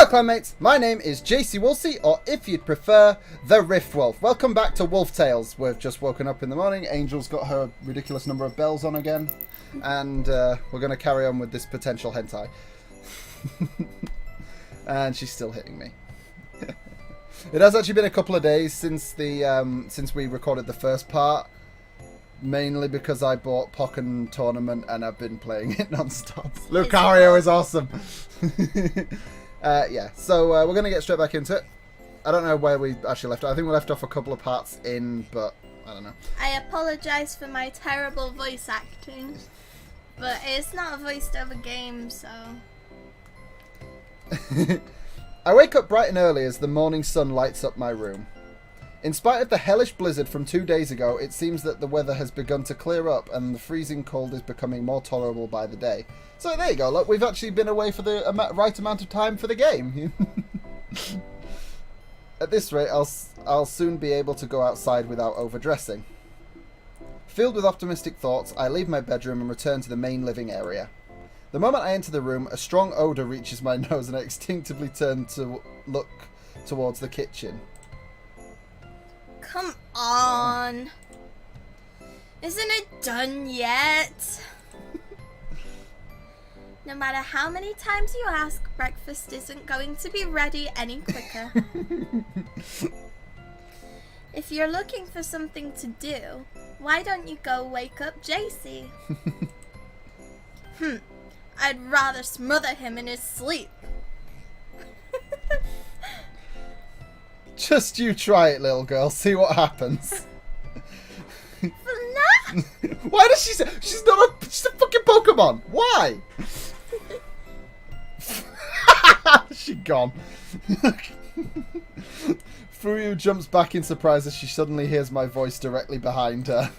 Hello clanmates, my name is JC Woolsey, or if you'd prefer, the Rift Wolf. Welcome back to Wolf Tales. We've just woken up in the morning, Angel's got her ridiculous number of bells on again, and we're going to carry on with this potential hentai. And she's still hitting me. It has actually been a couple of days since since we recorded the first part, mainly because I bought Pokken Tournament and I've been playing it non-stop. Lucario is awesome. Yeah, so we're going to get straight back into it. I don't know where we actually left off. I think we left off a couple of parts in, but I don't know. I apologise for my terrible voice acting, but it's not a voiced over game, so... I wake up bright and early as the morning sun lights up my room. In spite of the hellish blizzard from 2 days ago, it seems that the weather has begun to clear up and the freezing cold is becoming more tolerable by the day. So there you go, look, we've actually been away for the right amount of time for the game. At this rate, I'll soon be able to go outside without overdressing. Filled with optimistic thoughts, I leave my bedroom and return to the main living area. The moment I enter the room, a strong odour reaches my nose and I instinctively turn to look towards the kitchen. Come on. Isn't it done yet? No matter how many times you ask, breakfast isn't going to be ready any quicker. If you're looking for something to do, why don't you go wake up JC? I'd rather smother him in his sleep. Just you try it, little girl. See what happens. Why does she say... She's a fucking Pokemon. Why? She gone. Fuyu jumps back in surprise as she suddenly hears my voice directly behind her.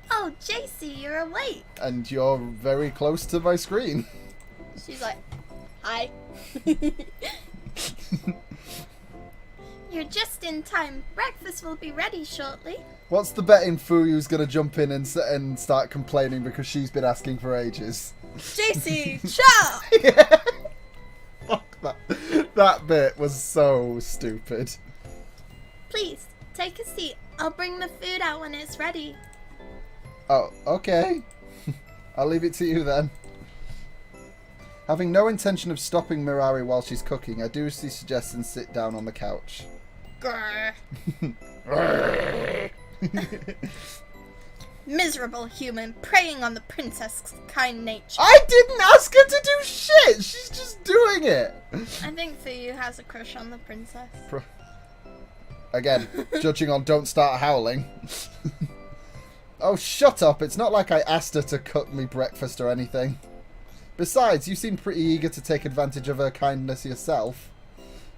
Oh, JC, you're awake. And you're very close to my screen. She's like, hi. You're just in time. Breakfast will be ready shortly. What's the betting Fuyu's going to jump in and start complaining because she's been asking for ages? JC, shut up! Yeah. Fuck that. That bit was so stupid. Please, take a seat. I'll bring the food out when it's ready. Oh, okay. I'll leave it to you then. Having no intention of stopping Mirari while she's cooking, I do suggest and sit down on the couch. Grr. Miserable human preying on the princess's kind nature. I didn't ask her to do shit! She's just doing it! I think Fuyu has a crush on the princess. Again, judging on don't start howling. Oh, shut up. It's not like I asked her to cook me breakfast or anything. Besides, you seem pretty eager to take advantage of her kindness yourself.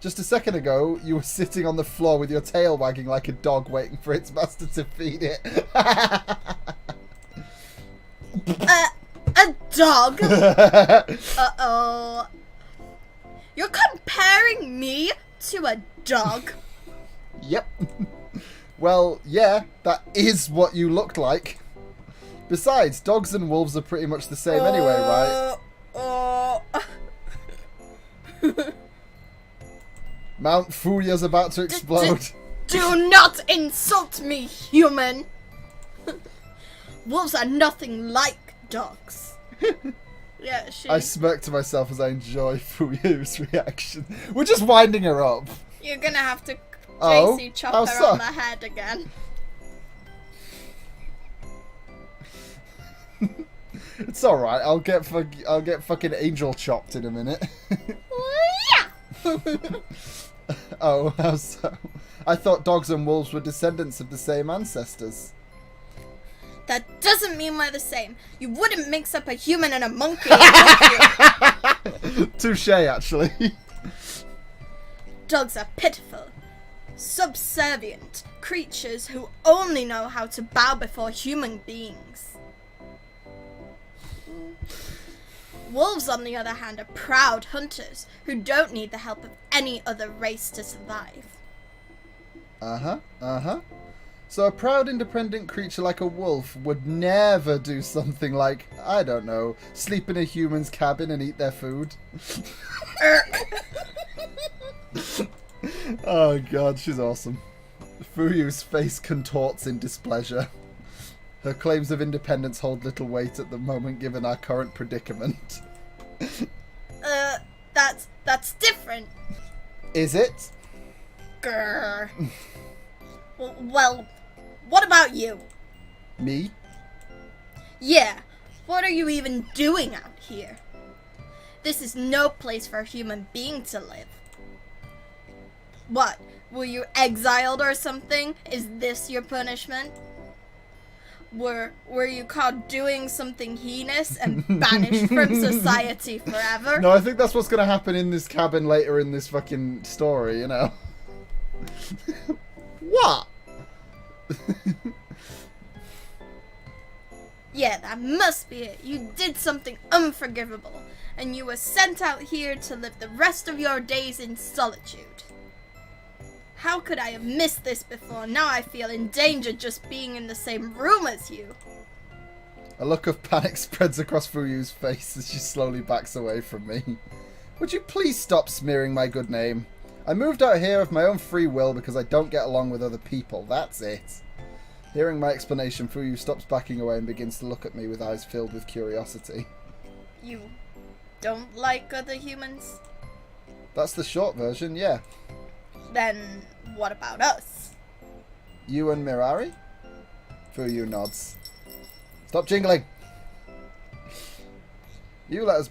Just a second ago, you were sitting on the floor with your tail wagging like a dog waiting for its master to feed it. A dog? Uh-oh. You're comparing me to a dog? Yep. Well, yeah, that is what you looked like. Besides, dogs and wolves are pretty much the same anyway, right? Mount Fuya's about to explode. Do not insult me, human! Wolves are nothing like dogs. Yeah, I smirk to myself as I enjoy Fuyu's reaction. We're just winding her up. You're gonna have to JC chop her on the head again. It's alright, I'll get fucking angel chopped in a minute. Oh, how so? I thought dogs and wolves were descendants of the same ancestors. That doesn't mean we're the same. You wouldn't mix up a human and a monkey. Touche, actually. Dogs are pitiful, subservient creatures who only know how to bow before human beings. Wolves, on the other hand, are proud hunters who don't need the help of any other race to survive. So a proud, independent creature like a wolf would never do something like, I don't know, sleep in a human's cabin and eat their food. Oh god, she's awesome. Fuyu's face contorts in displeasure. Her claims of independence hold little weight at the moment given our current predicament. That's different. Is it? Grr. Well, what about you? Me? Yeah, what are you even doing out here? This is no place for a human being to live. What, were you exiled or something? Is this your punishment? Were you caught doing something heinous and banished from society forever? No, I think that's what's going to happen in this cabin later in this fucking story, you know. What? Yeah, that must be it. You did something unforgivable, and you were sent out here to live the rest of your days in solitude. How could I have missed this before? Now I feel in danger just being in the same room as you. A look of panic spreads across Fuyu's face as she slowly backs away from me. Would you please stop smearing my good name? I moved out here of my own free will because I don't get along with other people. That's it. Hearing my explanation, Fuyu stops backing away and begins to look at me with eyes filled with curiosity. You don't like other humans? That's the short version, yeah. Then what about us? You and Mirari? Fuyu nods. Stop jingling! You let us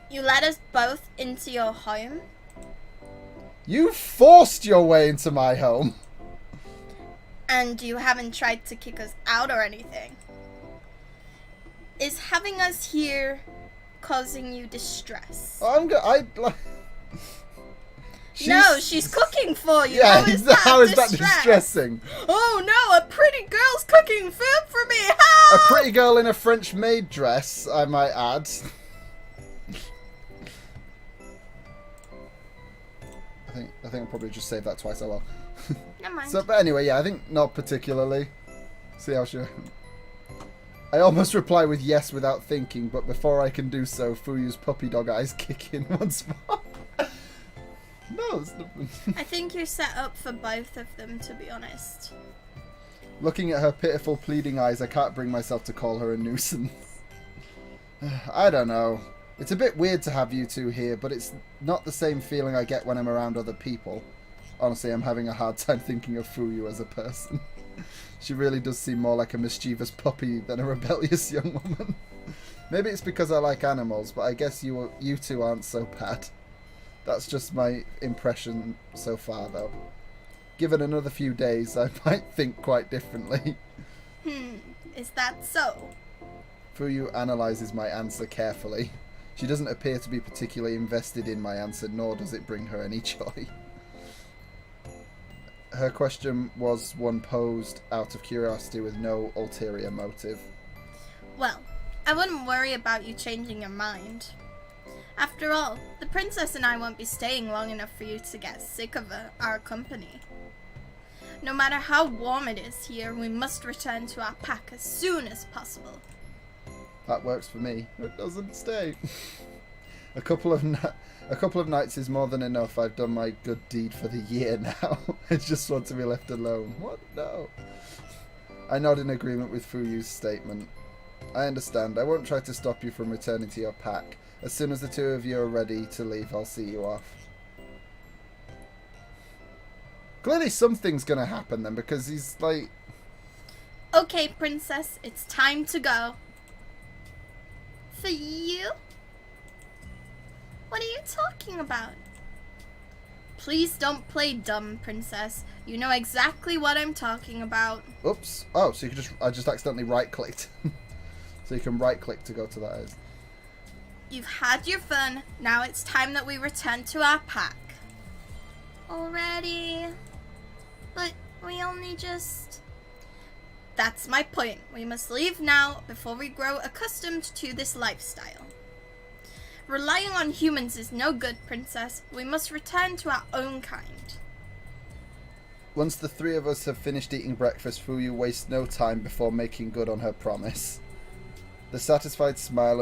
You let us both into your home? You forced your way into my home! And you haven't tried to kick us out or anything? Is having us here causing you distress? No, she's cooking for you. Yeah, How is that distressing? Oh no, a pretty girl's cooking food for me. Help! A pretty girl in a French maid dress, I might add. I think I'll probably just save that twice. Oh well. Never mind. But anyway, yeah, I think not particularly. See how she. I almost reply with yes without thinking, but before I can do so, Fuyu's puppy dog eyes kick in once more. No, it's nothing. I think you're set up for both of them, to be honest. Looking at her pitiful, pleading eyes, I can't bring myself to call her a nuisance. I don't know. It's a bit weird to have you two here, but it's not the same feeling I get when I'm around other people. Honestly, I'm having a hard time thinking of Fuyu as a person. She really does seem more like a mischievous puppy than a rebellious young woman. Maybe it's because I like animals, but I guess you two aren't so bad. That's just my impression so far, though. Given another few days, I might think quite differently. Is that so? Fuyu analyzes my answer carefully. She doesn't appear to be particularly invested in my answer, nor does it bring her any joy. Her question was one posed out of curiosity with no ulterior motive. Well, I wouldn't worry about you changing your mind. After all, the princess and I won't be staying long enough for you to get sick of our company. No matter how warm it is here, we must return to our pack as soon as possible. That works for me. It doesn't stay. A couple of nights is more than enough. I've done my good deed for the year now. I just want to be left alone. What? No. I nod in agreement with Fuyu's statement. I understand. I won't try to stop you from returning to your pack. As soon as the two of you are ready to leave, I'll see you off. Clearly something's going to happen then, because he's like... Okay, princess, it's time to go. For you? What are you talking about? Please don't play dumb, princess. You know exactly what I'm talking about. Oops. Oh, so you can I just accidentally right-clicked. So you can right-click to go to that. You've had your fun. Now it's time that we return to our pack. Already? But we only just... That's my point. We must leave now before we grow accustomed to this lifestyle. Relying on humans is no good, princess. We must return to our own kind. Once the three of us have finished eating breakfast, Fuyu wastes no time before making good on her promise. The satisfied smile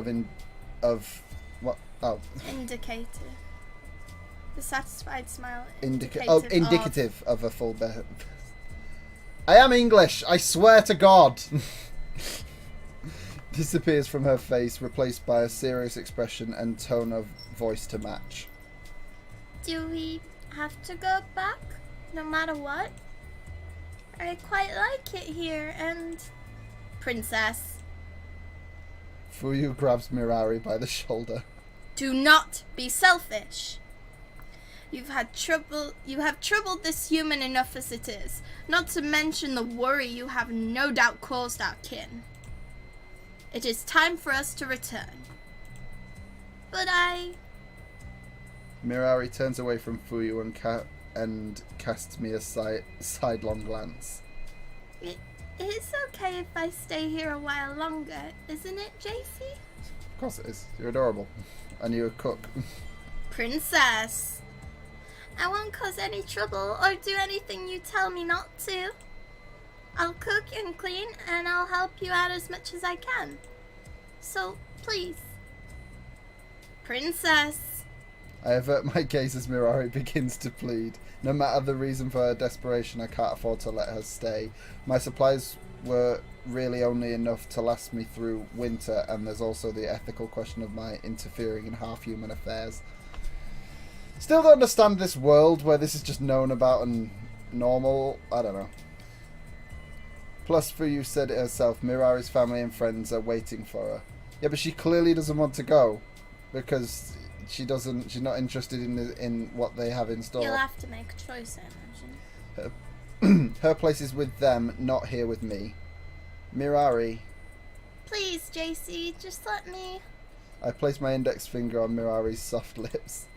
of what? Oh. Indicator. The satisfied smile indicative of a full belly. I am English, I swear to God. Disappears from her face, replaced by a serious expression and tone of voice to match. Do we have to go back, no matter what? I quite like it here, and... Princess. Fuyu grabs Mirari by the shoulder. Do not be selfish. You have troubled this human enough as it is, not to mention the worry you have no doubt caused our kin. It is time for us to return. But Mirari turns away from Fuyu and casts me a sidelong glance. It's okay if I stay here a while longer, isn't it, JC? Of course it is. You're adorable. And you're a cook. Princess. I won't cause any trouble or do anything you tell me not to. I'll cook and clean and I'll help you out as much as I can. So, please. Princess. I avert my gaze as Mirari begins to plead. No matter the reason for her desperation, I can't afford to let her stay. My supplies were really only enough to last me through winter, and there's also the ethical question of my interfering in half-human affairs. Still don't understand this world where this is just known about and normal. I don't know. Plus, Fuyu said it herself, Mirari's family and friends are waiting for her. Yeah, but she clearly doesn't want to go because she's not interested in what they have in store. You'll have to make a choice, I imagine. Her place is with them, not here with me. Mirari. Please, JC, just let me. I place my index finger on Mirari's soft lips.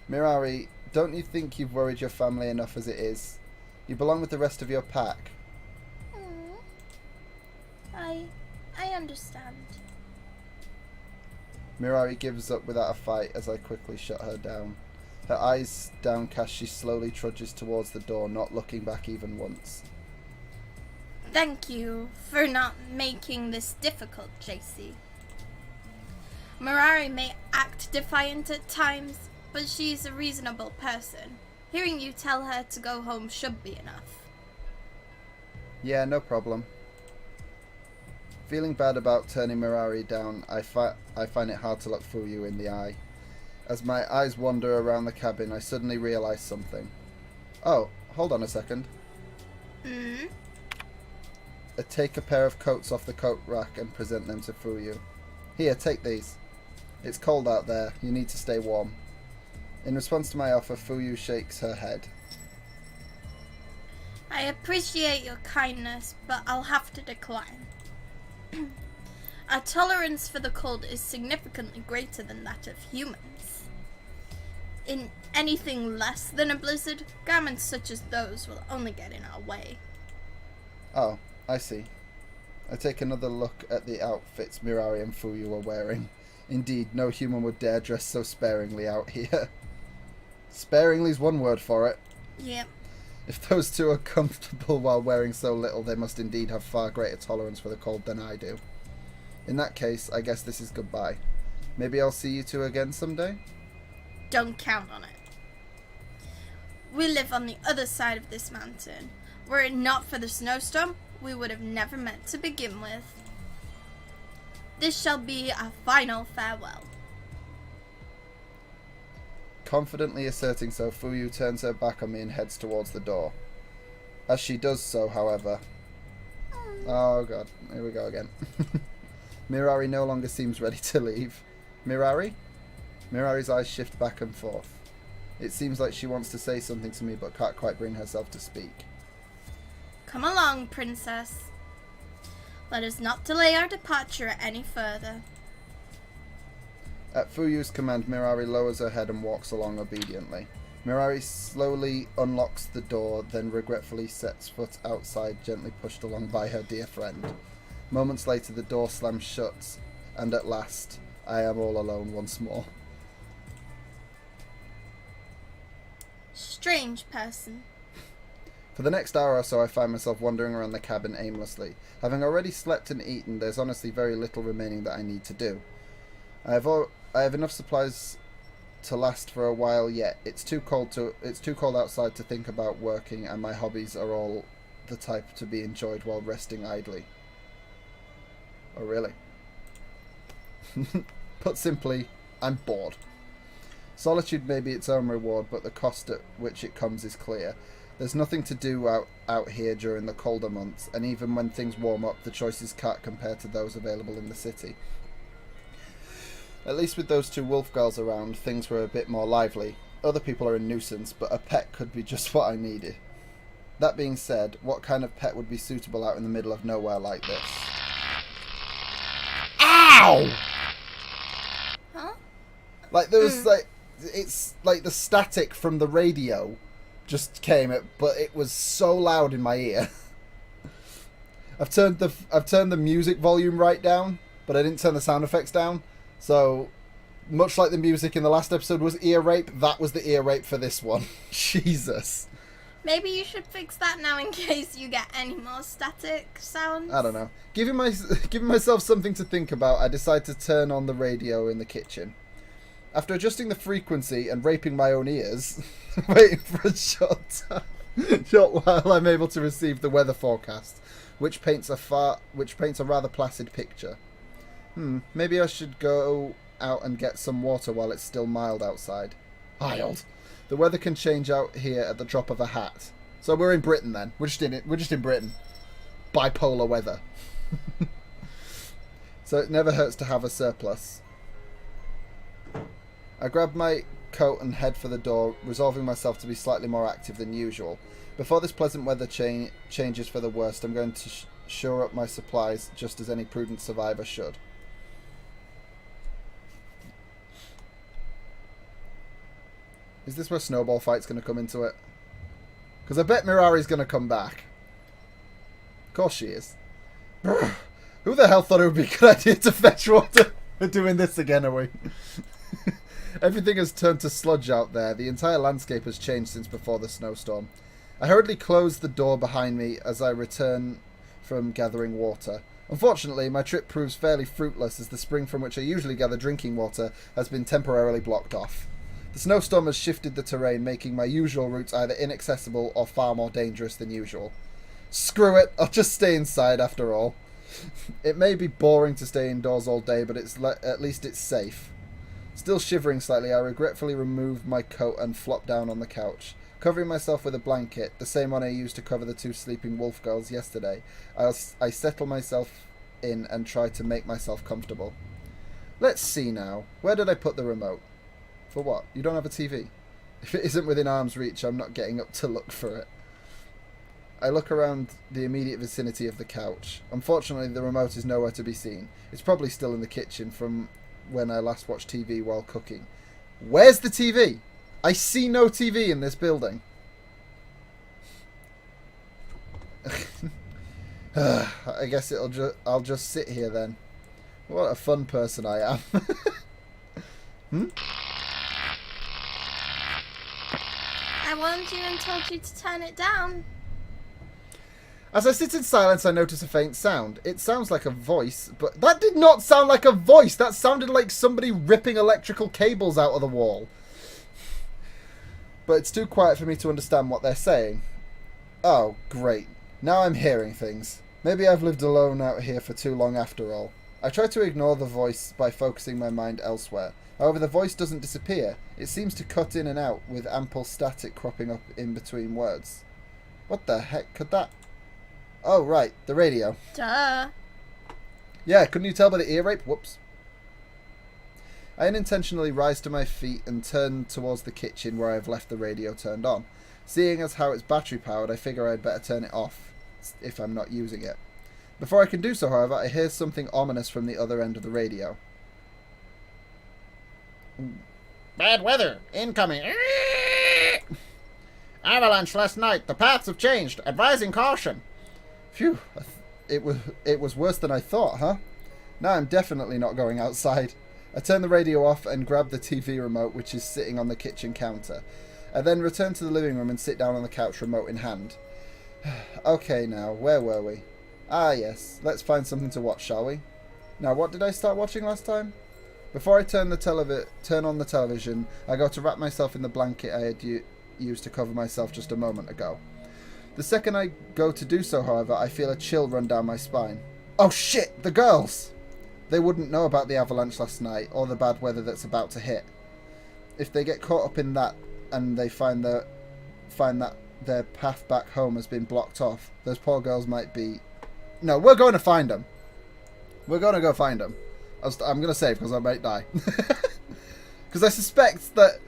Mirari, don't you think you've worried your family enough as it is? You belong with the rest of your pack. I understand. Mirari gives up without a fight as I quickly shut her down. Her eyes downcast, she slowly trudges towards the door, not looking back even once. Thank you for not making this difficult, JC. Mirari may act defiant at times, but she's a reasonable person. Hearing you tell her to go home should be enough. Yeah, no problem. Feeling bad about turning Mirari down, I find it hard to look Fuyu in the eye. As my eyes wander around the cabin, I suddenly realise something. Oh, hold on a second. I take a pair of coats off the coat rack and present them to Fuyu. Here, take these. It's cold out there. You need to stay warm. In response to my offer, Fuyu shakes her head. I appreciate your kindness, but I'll have to decline. Our tolerance for the cold is significantly greater than that of humans. In anything less than a blizzard, garments such as those will only get in our way. Oh, I see. I take another look at the outfits Mirari and Fuyu are wearing. Indeed, no human would dare dress so sparingly out here. Sparingly's one word for it. Yep. If those two are comfortable while wearing so little, they must indeed have far greater tolerance for the cold than I do. In that case, I guess this is goodbye. Maybe I'll see you two again someday? Don't count on it. We live on the other side of this mountain. Were it not for the snowstorm, we would have never met to begin with. This shall be our final farewell. Confidently asserting so, Fuyu turns her back on me and heads towards the door. As she does so, however... Oh god, here we go again. Mirari no longer seems ready to leave. Mirari? Mirari's eyes shift back and forth. It seems like she wants to say something to me but can't quite bring herself to speak. Come along, princess. Let us not delay our departure any further. At Fuyu's command, Mirari lowers her head and walks along obediently. Mirari slowly unlocks the door, then regretfully sets foot outside, gently pushed along by her dear friend. Moments later, the door slams shut, and at last, I am all alone once more. Strange person. For the next hour or so, I find myself wandering around the cabin aimlessly. Having already slept and eaten, there's honestly very little remaining that I need to do. I have enough supplies to last for a while yet. It's too cold outside to think about working, and my hobbies are all the type to be enjoyed while resting idly. Oh, really? Put simply, I'm bored. Solitude may be its own reward, but the cost at which it comes is clear. There's nothing to do out here during the colder months, and even when things warm up, the choices can't compare to those available in the city. At least with those two wolf girls around, things were a bit more lively. Other people are a nuisance, but a pet could be just what I needed. That being said, what kind of pet would be suitable out in the middle of nowhere like this? Ow! Huh? Like, there was, it's like the static from the radio just came, but it was so loud in my ear. I've turned the music volume right down, but I didn't turn the sound effects down. So, much like the music in the last episode was ear rape, that was the ear rape for this one. Jesus. Maybe you should fix that now in case you get any more static sounds. I don't know. Giving myself something to think about, I decide to turn on the radio in the kitchen. After adjusting the frequency and raping my own ears, waiting for a short while I'm able to receive the weather forecast, which paints a rather placid picture. Maybe I should go out and get some water while it's still mild outside. Mild. The weather can change out here at the drop of a hat. So we're in Britain then. We're just in Britain. Bipolar weather. So it never hurts to have a surplus. I grab my coat and head for the door, resolving myself to be slightly more active than usual. Before this pleasant weather changes for the worst, I'm going to shore up my supplies just as any prudent survivor should. Is this where Snowball Fight's going to come into it? Because I bet Mirari's going to come back. Of course she is. Who the hell thought it would be a good idea to fetch water? We're doing this again, are we? Everything has turned to sludge out there. The entire landscape has changed since before the snowstorm. I hurriedly close the door behind me as I return from gathering water. Unfortunately, my trip proves fairly fruitless as the spring from which I usually gather drinking water has been temporarily blocked off. The snowstorm has shifted the terrain, making my usual routes either inaccessible or far more dangerous than usual. Screw it, I'll just stay inside after all. It may be boring to stay indoors all day, but at least it's safe. Still shivering slightly, I regretfully remove my coat and flop down on the couch. Covering myself with a blanket, the same one I used to cover the two sleeping wolf girls yesterday, I settle myself in and try to make myself comfortable. Let's see now. Where did I put the remote? For what? You don't have a TV? If it isn't within arm's reach, I'm not getting up to look for it. I look around the immediate vicinity of the couch. Unfortunately, the remote is nowhere to be seen. It's probably still in the kitchen from when I last watched TV while cooking. Where's the TV? I see no TV in this building. I guess I'll just sit here then. What a fun person I am. I warned you and told you to turn it down. As I sit in silence, I notice a faint sound. It sounds like a voice, but that did not sound like a voice. That sounded like somebody ripping electrical cables out of the wall. But it's too quiet for me to understand what they're saying. Oh, great. Now I'm hearing things. Maybe I've lived alone out here for too long after all. I try to ignore the voice by focusing my mind elsewhere. However, the voice doesn't disappear. It seems to cut in and out, with ample static cropping up in between words. What the heck could that... Oh, right, the radio. Duh. Yeah, couldn't you tell by the ear rape? Whoops. I unintentionally rise to my feet and turn towards the kitchen where I've left the radio turned on. Seeing as how it's battery powered, I figure I'd better turn it off, if I'm not using it. Before I can do so, however, I hear something ominous from the other end of the radio. Bad weather. Incoming. Avalanche last night. The paths have changed. Advising caution. Phew, it was worse than I thought, huh? Now I'm definitely not going outside. I turn the radio off and grab the TV remote, which is sitting on the kitchen counter. I then return to the living room and sit down on the couch, remote in hand. Okay, now, where were we? Ah, yes, let's find something to watch, shall we? Now, what did I start watching last time? Before I turn on the television, I go to wrap myself in the blanket I had used to cover myself just a moment ago. The second I go to do so, however, I feel a chill run down my spine. Oh shit, the girls! They wouldn't know about the avalanche last night, or the bad weather that's about to hit. If they get caught up in that, and they find that their path back home has been blocked off, those poor girls might be... No, we're going to find them. We're going to go find them. I'm going to save because I might die. Because I suspect that...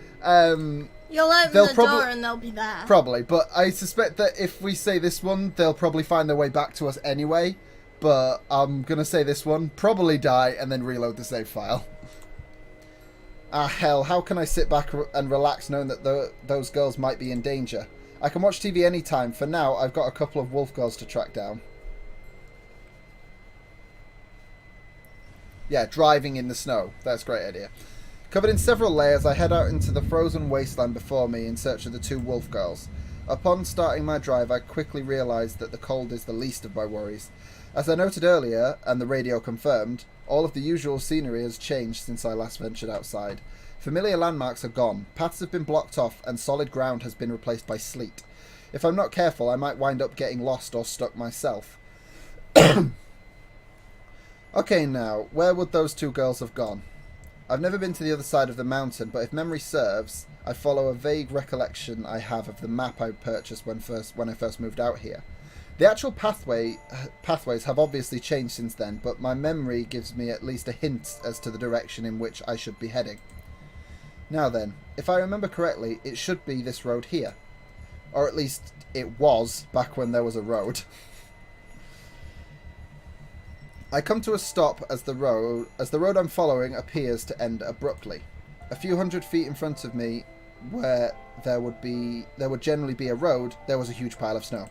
You'll open the door and they'll be there. Probably, but I suspect that if we say this one, they'll probably find their way back to us anyway. But I'm going to say this one, probably die, and then reload the save file. Ah, hell, how can I sit back and relax knowing that those girls might be in danger? I can watch TV anytime. For now, I've got a couple of wolf girls to track down. Yeah, driving in the snow. That's a great idea. Covered in several layers, I head out into the frozen wasteland before me in search of the two wolf girls. Upon starting my drive, I quickly realised that the cold is the least of my worries. As I noted earlier, and the radio confirmed, all of the usual scenery has changed since I last ventured outside. Familiar landmarks are gone, paths have been blocked off, and solid ground has been replaced by sleet. If I'm not careful, I might wind up getting lost or stuck myself. Okay, now, where would those two girls have gone? I've never been to the other side of the mountain, but if memory serves, I follow a vague recollection I have of the map I purchased when I first moved out here. The actual pathways have obviously changed since then, but my memory gives me at least a hint as to the direction in which I should be heading. Now then, if I remember correctly, it should be this road here. Or at least it was, back when there was a road. I come to a stop as the road I'm following appears to end abruptly. A few hundred feet in front of me, where there would generally be a road, there was a huge pile of snow.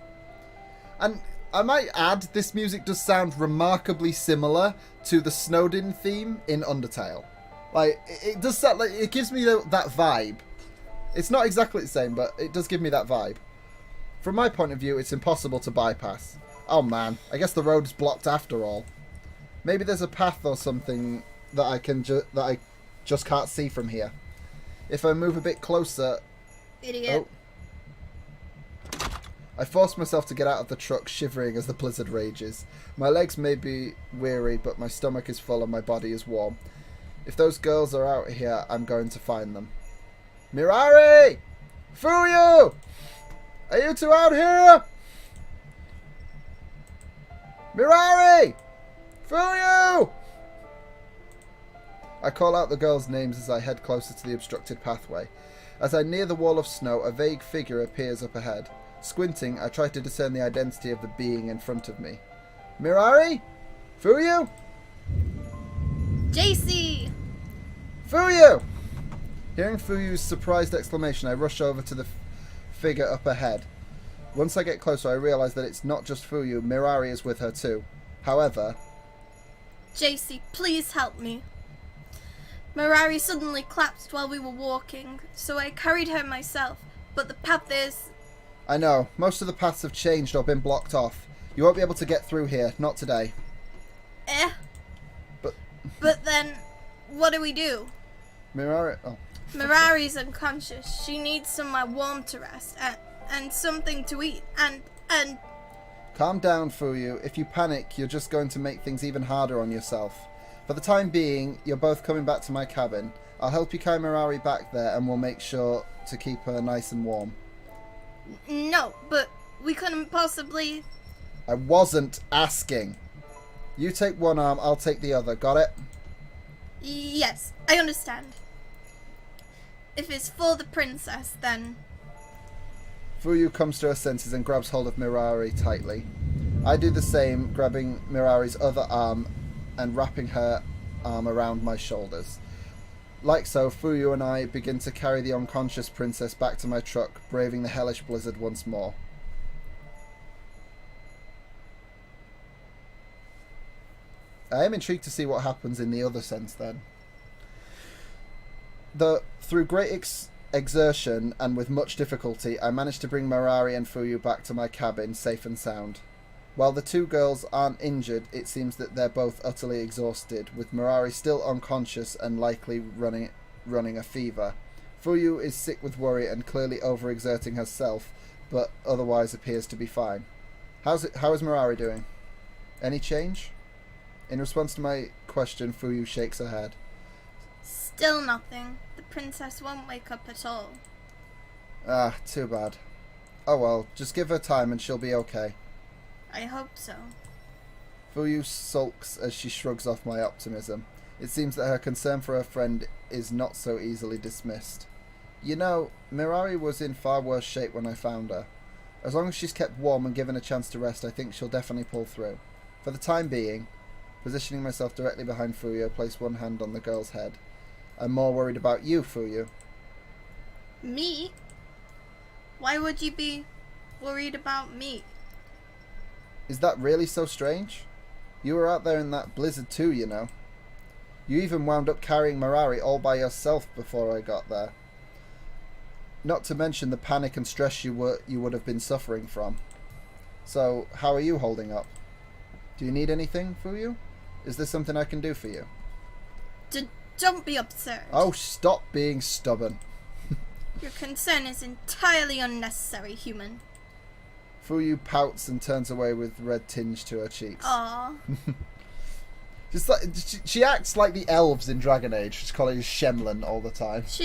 And I might add, this music does sound remarkably similar to the Snowdin theme in Undertale. Like, it does sound like, it gives me that vibe. It's not exactly the same, but it does give me that vibe. From my point of view, it's impossible to bypass. Oh man, I guess the road is blocked after all. Maybe there's a path or something that I just can't see from here. If I move a bit closer... Idiot. Oh. I force myself to get out of the truck, shivering as the blizzard rages. My legs may be weary, but my stomach is full and my body is warm. If those girls are out here, I'm going to find them. Mirari! Fuyu! Are you two out here? Mirari! Fuyu! I call out the girls' names as I head closer to the obstructed pathway. As I near the wall of snow, a vague figure appears up ahead. Squinting, I try to discern the identity of the being in front of me. Mirari? Fuyu? JC! Fuyu! Hearing Fuyu's surprised exclamation, I rush over to the figure up ahead. Once I get closer, I realise that it's not just Fuyu. Mirari is with her too. However... JC, please help me. Mirari suddenly collapsed while we were walking, so I carried her myself, but the path is... I know. Most of the paths have changed or been blocked off. You won't be able to get through here. Not today. But then, what do we do? Mirari... Oh. Mirari's unconscious. She needs somewhere warm to rest, and something to eat, and... Calm down, Fuyu. If you panic, you're just going to make things even harder on yourself. For the time being, you're both coming back to my cabin. I'll help you carry Mirari back there, and we'll make sure to keep her nice and warm. No, but we couldn't possibly... I wasn't asking. You take one arm, I'll take the other. Got it? Yes, I understand. If it's for the princess, then... Fuyu comes to her senses and grabs hold of Mirari tightly. I do the same, grabbing Mirari's other arm and wrapping her arm around my shoulders. Like so, Fuyu and I begin to carry the unconscious princess back to my truck, braving the hellish blizzard once more. I am intrigued to see what happens in the other sense then. Through great exertion and with much difficulty, I managed to bring Mirari and Fuyu back to my cabin, safe and sound. While the two girls aren't injured, it seems that they're both utterly exhausted, with Mirari still unconscious and likely running a fever. Fuyu is sick with worry and clearly overexerting herself, but otherwise appears to be fine. How is Mirari doing? Any change? In response to my question, Fuyu shakes her head. Still nothing. The princess won't wake up at all. Ah, too bad. Oh well, just give her time and she'll be okay. I hope so. Fuyu sulks as she shrugs off my optimism. It seems that her concern for her friend is not so easily dismissed. You know, Mirari was in far worse shape when I found her. As long as she's kept warm and given a chance to rest, I think she'll definitely pull through. For the time being, positioning myself directly behind Fuyu, I place one hand on the girl's head. I'm more worried about you, Fuyu. Me? Why would you be worried about me? Is that really so strange? You were out there in that blizzard too, you know. You even wound up carrying Mirari all by yourself before I got there. Not to mention the panic and stress you would have been suffering from. So, how are you holding up? Do you need anything, Fuyu? Is there something I can do for you? Don't be absurd. Oh, stop being stubborn. Your concern is entirely unnecessary, human. Fuyu pouts and turns away with red tinge to her cheeks. Aww. Just like she acts like the elves in Dragon Age. She's calling Shemlin all the time. She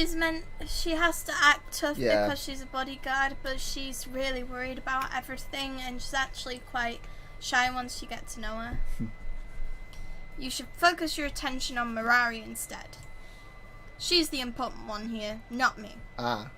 has to act tough Yeah. because she's a bodyguard, but she's really worried about everything, and she's actually quite shy once you get to know her. You should focus your attention on Mirari instead. She's the important one here, not me. Ah,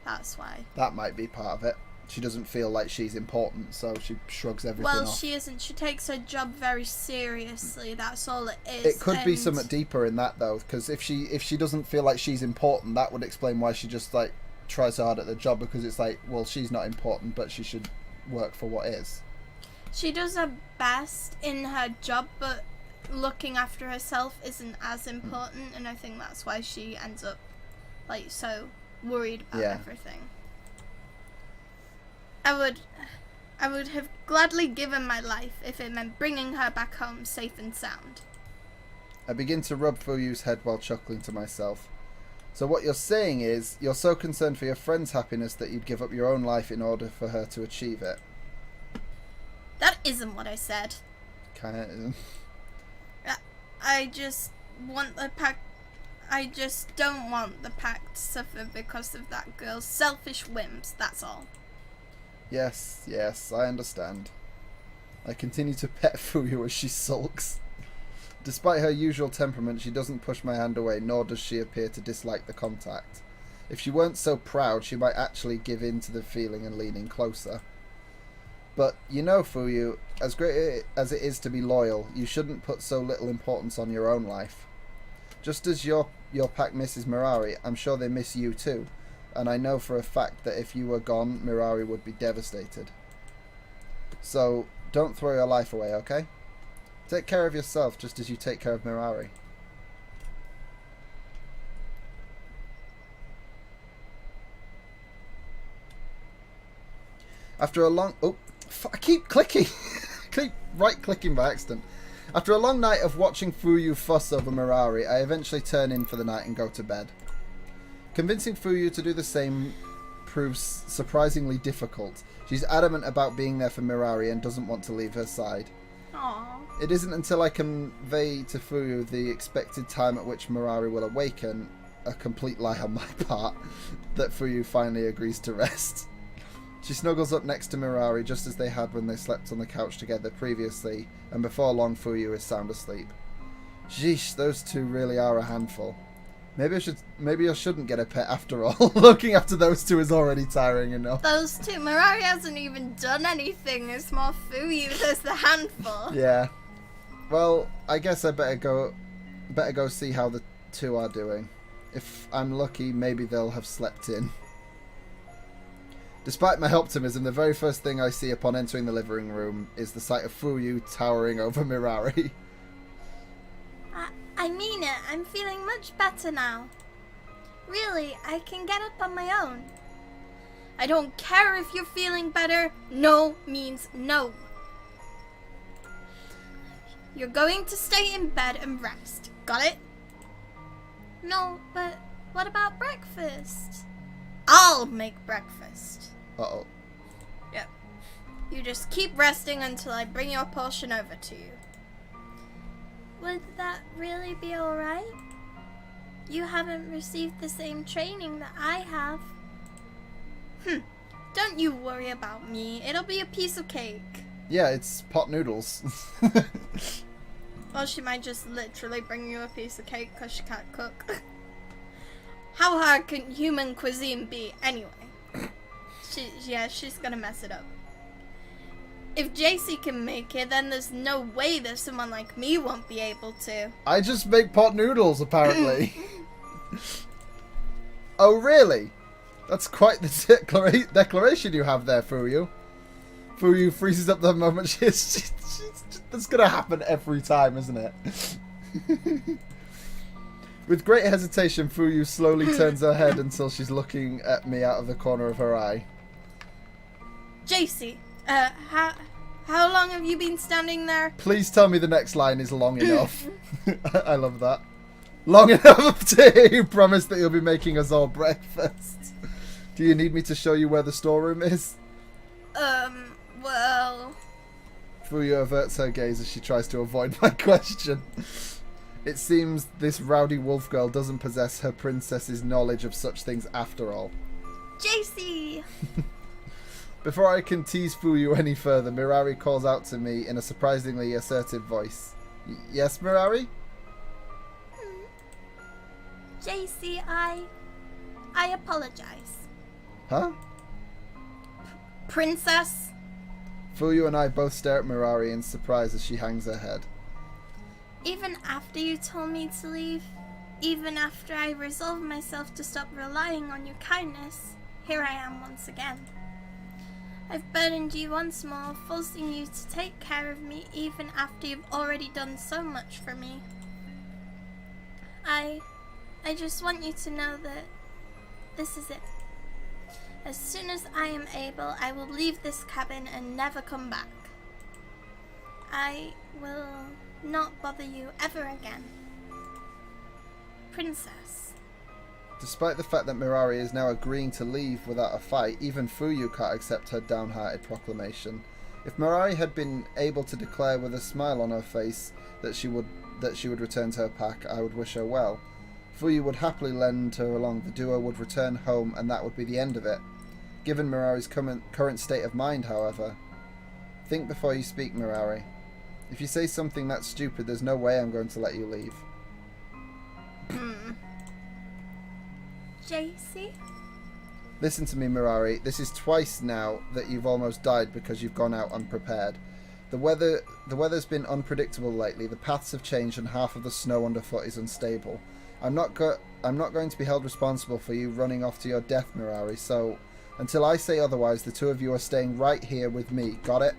That's why. that might be part of it. She doesn't feel like she's important, so she shrugs everything Well, off. she isn't. She takes her job very seriously. That's all it is. It could be and something deeper in that though, because if she doesn't feel like she's important, that would explain why she just like tries so hard at the job, because it's like, well, she's not important, but she should work for what is. She does her best in her job, but looking after herself isn't as important, and I think that's why she ends up like so worried about Yeah. everything. I would have gladly given my life if it meant bringing her back home safe and sound. I begin to rub Fuyu's head while chuckling to myself. So what you're saying is, you're so concerned for your friend's happiness that you'd give up your own life in order for her to achieve it. That isn't what I said. Kinda. I just want the pack. I just don't want the pack to suffer because of that girl's selfish whims, that's all. Yes, I understand. I continue to pet Fuyu as she sulks. Despite her usual temperament, she doesn't push my hand away, nor does she appear to dislike the contact. If she weren't so proud, she might actually give in to the feeling and lean in closer. But, you know, Fuyu, as great as it is to be loyal, you shouldn't put so little importance on your own life. Just as your pack misses Mirari, I'm sure they miss you too. And I know for a fact that if you were gone, Mirari would be devastated. So, don't throw your life away, okay? Take care of yourself just as you take care of Mirari. After a long... Oh, I keep clicking. Keep right-clicking by accident. After a long night of watching Fuyu fuss over Mirari, I eventually turn in for the night and go to bed. Convincing Fuyu to do the same proves surprisingly difficult. She's adamant about being there for Mirari and doesn't want to leave her side. Aww. It isn't until I convey to Fuyu the expected time at which Mirari will awaken, a complete lie on my part, that Fuyu finally agrees to rest. She snuggles up next to Mirari just as they had when they slept on the couch together previously, and before long Fuyu is sound asleep. Sheesh, those two really are a handful. Maybe I shouldn't get a pet after all. Looking after those two is already tiring enough. Those two, Mirari hasn't even done anything. It's more Fuyu that's the handful. Yeah. Well, I guess I better go see how the two are doing. If I'm lucky, maybe they'll have slept in. Despite my optimism, the very first thing I see upon entering the living room is the sight of Fuyu towering over Mirari. I mean it. I'm feeling much better now. Really, I can get up on my own. I don't care if you're feeling better. No means no. You're going to stay in bed and rest. Got it? No, but what about breakfast? I'll make breakfast. Uh-oh. Yep. You just keep resting until I bring your portion over to you. Would that really be alright? You haven't received the same training that I have. Don't you worry about me. It'll be a piece of cake. Yeah, it's pot noodles. Or she might just literally bring you a piece of cake because she can't cook. How hard can human cuisine be anyway? She's gonna mess it up. If JC can make it, then there's no way that someone like me won't be able to. I just make pot noodles, apparently. Oh, really? That's quite the declaration you have there, Fuyu. Fuyu freezes up the moment. That's going to happen every time, isn't it? With great hesitation, Fuyu slowly turns her head until she's looking at me out of the corner of her eye. JC, how long have you been standing there? Please tell me the next line is long enough. I love that. Long enough to promise that you'll be making us all breakfast. Do you need me to show you where the storeroom is? Well... Fuyu averts her gaze as she tries to avoid my question. It seems this rowdy wolf girl doesn't possess her princess's knowledge of such things after all. JC! Before I can tease Fuyu any further, Mirari calls out to me in a surprisingly assertive voice. Yes, Mirari? JC, I apologize. Huh? Princess? Fuyu and I both stare at Mirari in surprise as she hangs her head. Even after you told me to leave, even after I resolved myself to stop relying on your kindness, here I am once again. I've burdened you once more, forcing you to take care of me even after you've already done so much for me. I just want you to know that this is it. As soon as I am able, I will leave this cabin and never come back. I will not bother you ever again. Princess. Despite the fact that Mirari is now agreeing to leave without a fight, even Fuyu can't accept her downhearted proclamation. If Mirari had been able to declare with a smile on her face that she would return to her pack, I would wish her well. Fuyu would happily lend her along, the duo would return home, and that would be the end of it. Given Mirari's current state of mind, however, think before you speak, Mirari. If you say something that stupid, there's no way I'm going to let you leave. JC? Listen to me, Mirari. This is twice now that you've almost died because you've gone out unprepared. The weather's been unpredictable lately. The paths have changed and half of the snow underfoot is unstable. I'm not going to be held responsible for you running off to your death, Mirari, so until I say otherwise, the two of you are staying right here with me. Got it?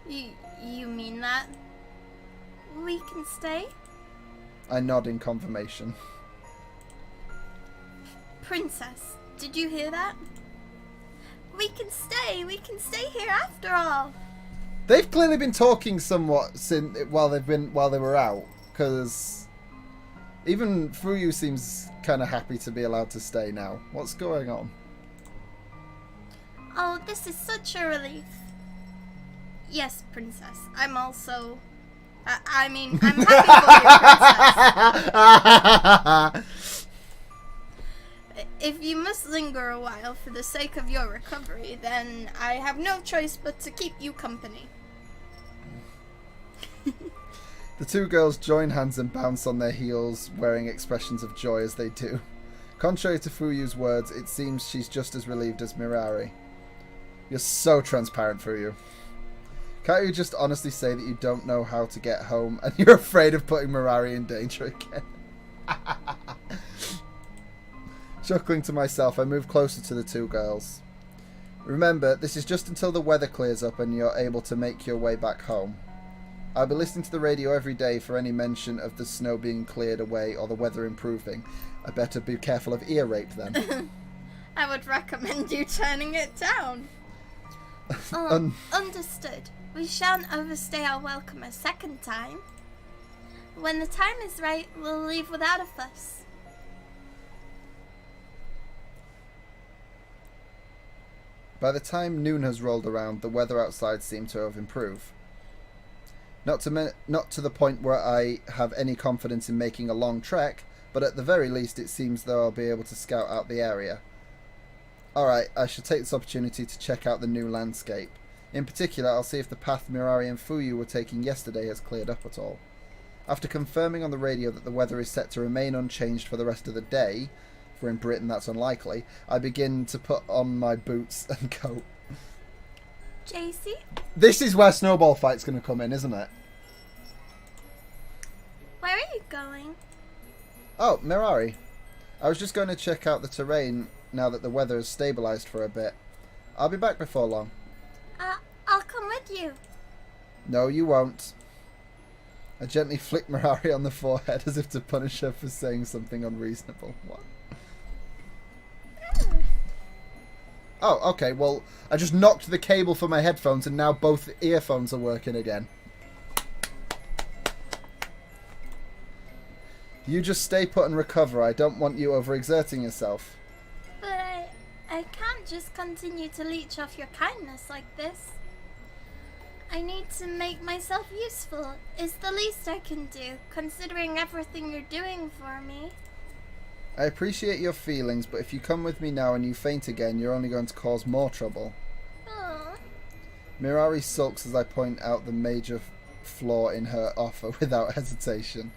You mean that? We can stay? I nod in confirmation. Princess, did you hear that? We can stay here after all. They've clearly been talking somewhat while they were out, because even Fuyu seems kind of happy to be allowed to stay now. What's going on? Oh, this is such a relief. Yes, Princess. I'm also... I'm happy for you, Princess. If you must linger a while for the sake of your recovery, then I have no choice but to keep you company. The two girls join hands and bounce on their heels, wearing expressions of joy as they do. Contrary to Fuyu's words, it seems she's just as relieved as Mirari. You're so transparent, Fuyu. Can't you just honestly say that you don't know how to get home and you're afraid of putting Mirari in danger again? Chuckling to myself, I move closer to the two girls. Remember, this is just until the weather clears up and you're able to make your way back home. I'll be listening to the radio every day for any mention of the snow being cleared away or the weather improving. I better be careful of ear rape then. I would recommend you turning it down. Understood. We shan't overstay our welcome a second time. When the time is right, we'll leave without a fuss. By the time noon has rolled around, the weather outside seemed to have improved. Not to the point where I have any confidence in making a long trek, but at the very least it seems though I'll be able to scout out the area. Alright, I shall take this opportunity to check out the new landscape. In particular, I'll see if the path Mirari and Fuyu were taking yesterday has cleared up at all. After confirming on the radio that the weather is set to remain unchanged for the rest of the day, for in Britain that's unlikely, I begin to put on my boots and coat. JC? This is where Snowball Fight's going to come in, isn't it? Where are you going? Oh, Mirari. I was just going to check out the terrain now that the weather has stabilised for a bit. I'll be back before long. I'll come with you. No, you won't. I gently flick Mirari on the forehead as if to punish her for saying something unreasonable. What? Oh, okay, well, I just knocked the cable for my headphones and now both earphones are working again. You just stay put and recover. I don't want you overexerting yourself. But I can't just continue to leech off your kindness like this. I need to make myself useful. It's the least I can do, considering everything you're doing for me. I appreciate your feelings, but if you come with me now and you faint again, you're only going to cause more trouble. Oh. Mirari sulks as I point out the major flaw in her offer without hesitation.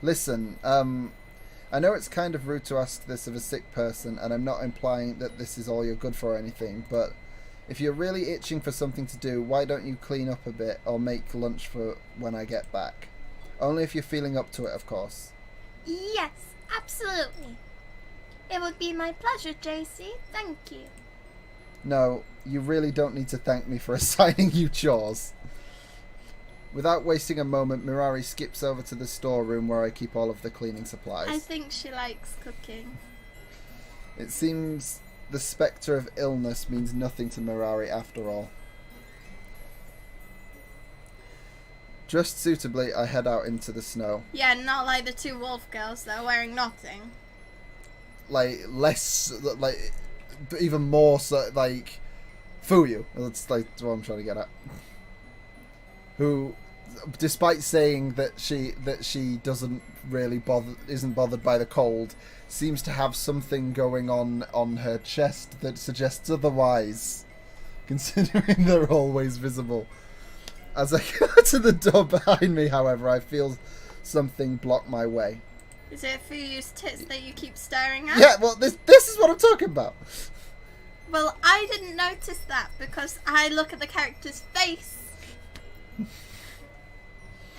Listen, I know it's kind of rude to ask this of a sick person, and I'm not implying that this is all you're good for or anything, but if you're really itching for something to do, why don't you clean up a bit or make lunch for when I get back? Only if you're feeling up to it, of course. Yes, absolutely. It would be my pleasure, JC. Thank you. No, you really don't need to thank me for assigning you chores. Without wasting a moment, Mirari skips over to the storeroom where I keep all of the cleaning supplies. I think she likes cooking. It seems the spectre of illness means nothing to Mirari after all. Dressed suitably, I head out into the snow. Yeah, not like the two wolf girls that are wearing nothing. Like, less, like, even more so, like, Fuyu. That's like what I'm trying to get at. Who, despite saying that she doesn't really isn't bothered by the cold, seems to have something going on her chest that suggests otherwise, considering they're always visible. As I go to the door behind me, however, I feel something block my way. Is it Fuyu's tits that you keep staring at? Yeah, well, this is what I'm talking about. Well, I didn't notice that because I look at the character's face.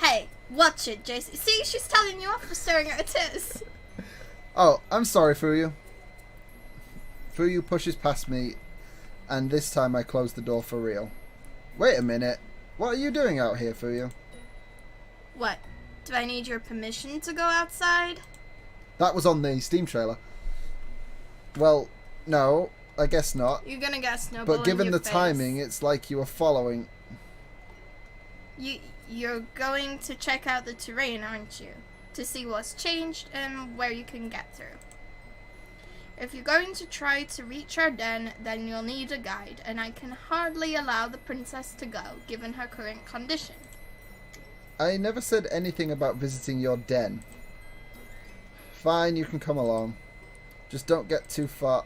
Hey, watch it, JC. See, she's telling you off for staring at her tits. Oh, I'm sorry, Fuyu. Fuyu pushes past me, and this time I close the door for real. Wait a minute. What are you doing out here, Fuyu? What? Do I need your permission to go outside? That was on the Steam trailer. Well, no, I guess not. You're gonna get a snowball But given in the your face. timing, it's like you were following... You're going to check out the terrain, aren't you? To see what's changed and where you can get through. If you're going to try to reach our den, then you'll need a guide, and I can hardly allow the princess to go, given her current condition. I never said anything about visiting your den. Fine, you can come along. Just don't get too far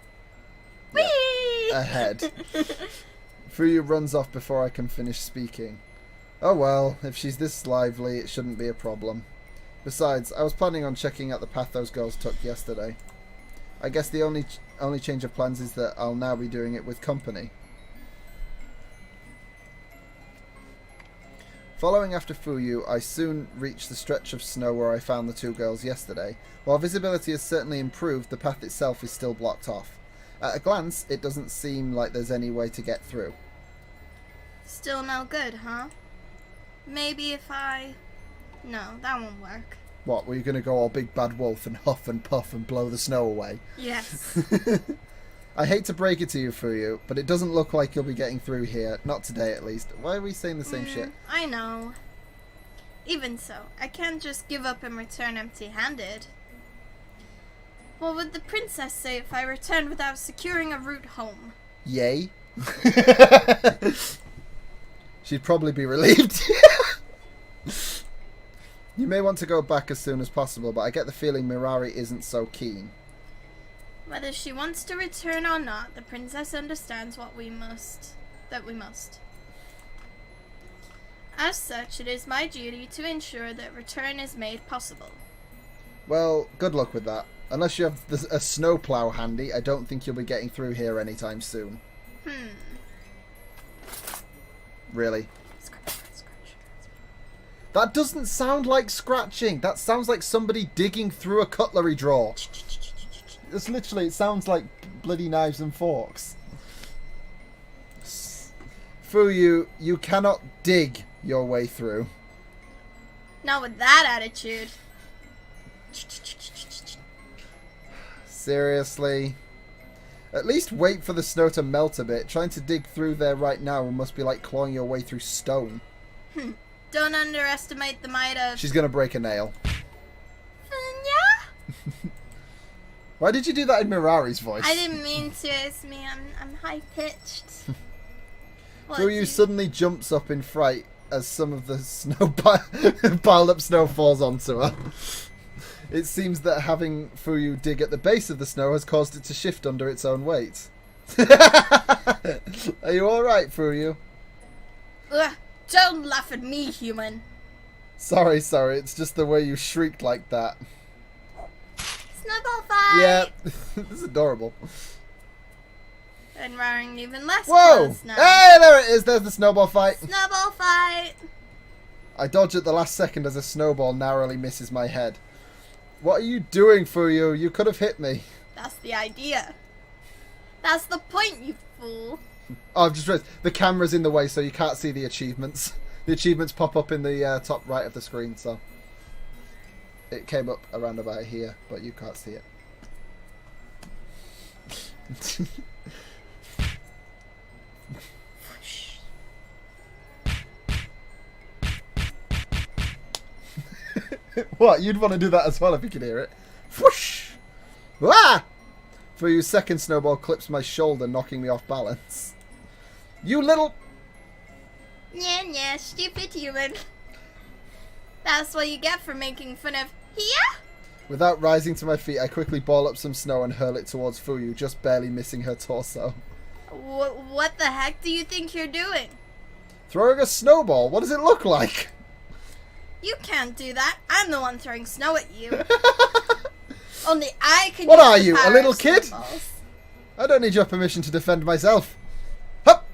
Whee! ahead. Fuyu runs off before I can finish speaking. Oh well, if she's this lively, it shouldn't be a problem. Besides, I was planning on checking out the path those girls took yesterday. I guess the only change of plans is that I'll now be doing it with company. Following after Fuyu, I soon reach the stretch of snow where I found the two girls yesterday. While visibility has certainly improved, the path itself is still blocked off. At a glance, it doesn't seem like there's any way to get through. Still no good, huh? Maybe if I... No, that won't work. What, were you going to go all big bad wolf and huff and puff and blow the snow away? Yes. I hate to break it to you, Fuyu, but it doesn't look like you'll be getting through here. Not today, at least. Why are we saying the same shit? I know. Even so, I can't just give up and return empty-handed. What would the princess say if I returned without securing a route home? Yay. She'd probably be relieved. You may want to go back as soon as possible, but I get the feeling Mirari isn't so keen. Whether she wants to return or not, the princess understands that we must. As such, it is my duty to ensure that return is made possible. Well, good luck with that. Unless you have a snowplow handy, I don't think you'll be getting through here anytime soon. Really? That doesn't sound like scratching. That sounds like somebody digging through a cutlery drawer. It's literally, it sounds like bloody knives and forks. Fuyu, you cannot dig your way through. Not with that attitude. Seriously? At least wait for the snow to melt a bit. Trying to dig through there right now must be like clawing your way through stone. Don't underestimate the might of... She's gonna break a nail. Yeah? Why did you do that in Mirari's voice? I didn't mean to. It's me. I'm high-pitched. Fuyu suddenly jumps up in fright as some of the snow piled up snow falls onto her. It seems that having Fuyu dig at the base of the snow has caused it to shift under its own weight. Are you alright, Fuyu? Ugh, don't laugh at me, human. Sorry, it's just the way you shrieked like that. Snowball fight! Yeah, this is adorable. And wearing even less Whoa! clothes now. Hey, there it is, there's the snowball fight. Snowball fight! I dodge at the last second as a snowball narrowly misses my head. What are you doing, Fuyu? You could have hit me. That's the idea. That's the point, you fool. Oh, I've just realized the camera's in the way, so you can't see the achievements. The achievements pop up in the top right of the screen, so... It came up around about here, but you can't see it. What? You'd want to do that as well if you could hear it. Whoosh! Ah! Fuyu's second snowball clips my shoulder, knocking me off balance. You little... Yeah, stupid human. That's what you get for making fun of here? Without rising to my feet, I quickly ball up some snow and hurl it towards Fuyu, just barely missing her torso. What the heck do you think you're doing? Throwing a snowball? What does it look like? You can't do that. I'm the one throwing snow at you. Only I can What use are the you, a power little of kid? snowballs. I don't need your permission to defend myself. Hup!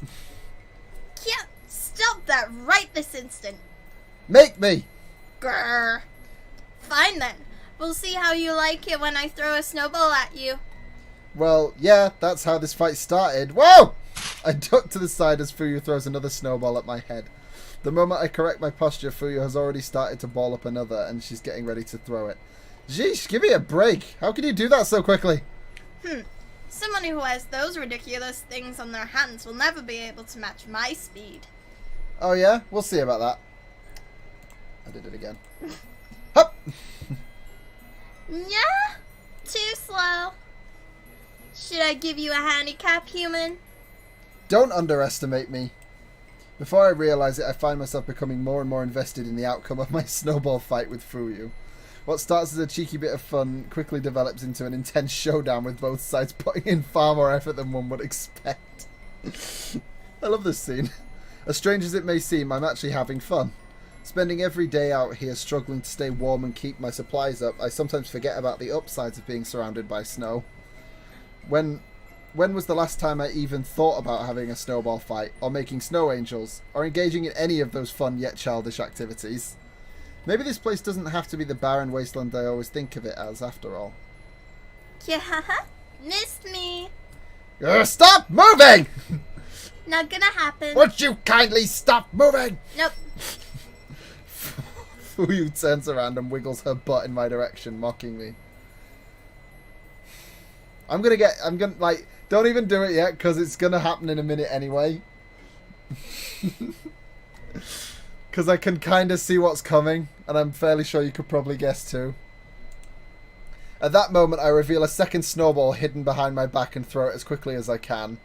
Yeah, stop that right this instant. Make me! Grrr. Fine then. We'll see how you like it when I throw a snowball at you. Well, yeah, that's how this fight started. Whoa! I duck to the side as Fuyu throws another snowball at my head. The moment I correct my posture, Fuyu has already started to ball up another, and she's getting ready to throw it. Jeez, give me a break. How can you do that so quickly? Someone who has those ridiculous things on their hands will never be able to match my speed. Oh yeah? We'll see about that. I did it again. Hup! Yeah? Too slow. Should I give you a handicap, human? Don't underestimate me. Before I realise it, I find myself becoming more and more invested in the outcome of my snowball fight with Fuyu. What starts as a cheeky bit of fun quickly develops into an intense showdown with both sides putting in far more effort than one would expect. I love this scene. As strange as it may seem, I'm actually having fun. Spending every day out here struggling to stay warm and keep my supplies up, I sometimes forget about the upsides of being surrounded by snow. When was the last time I even thought about having a snowball fight, or making snow angels, or engaging in any of those fun yet childish activities? Maybe this place doesn't have to be the barren wasteland I always think of it as, after all. Yeah, missed me. Stop moving! Not gonna happen. Would you kindly stop moving? Nope. Fuyu turns around and wiggles her butt in my direction, mocking me. I'm gonna, like, don't even do it yet, because it's gonna happen in a minute anyway. Because I can kind of see what's coming, and I'm fairly sure you could probably guess too. At that moment, I reveal a second snowball hidden behind my back and throw it as quickly as I can.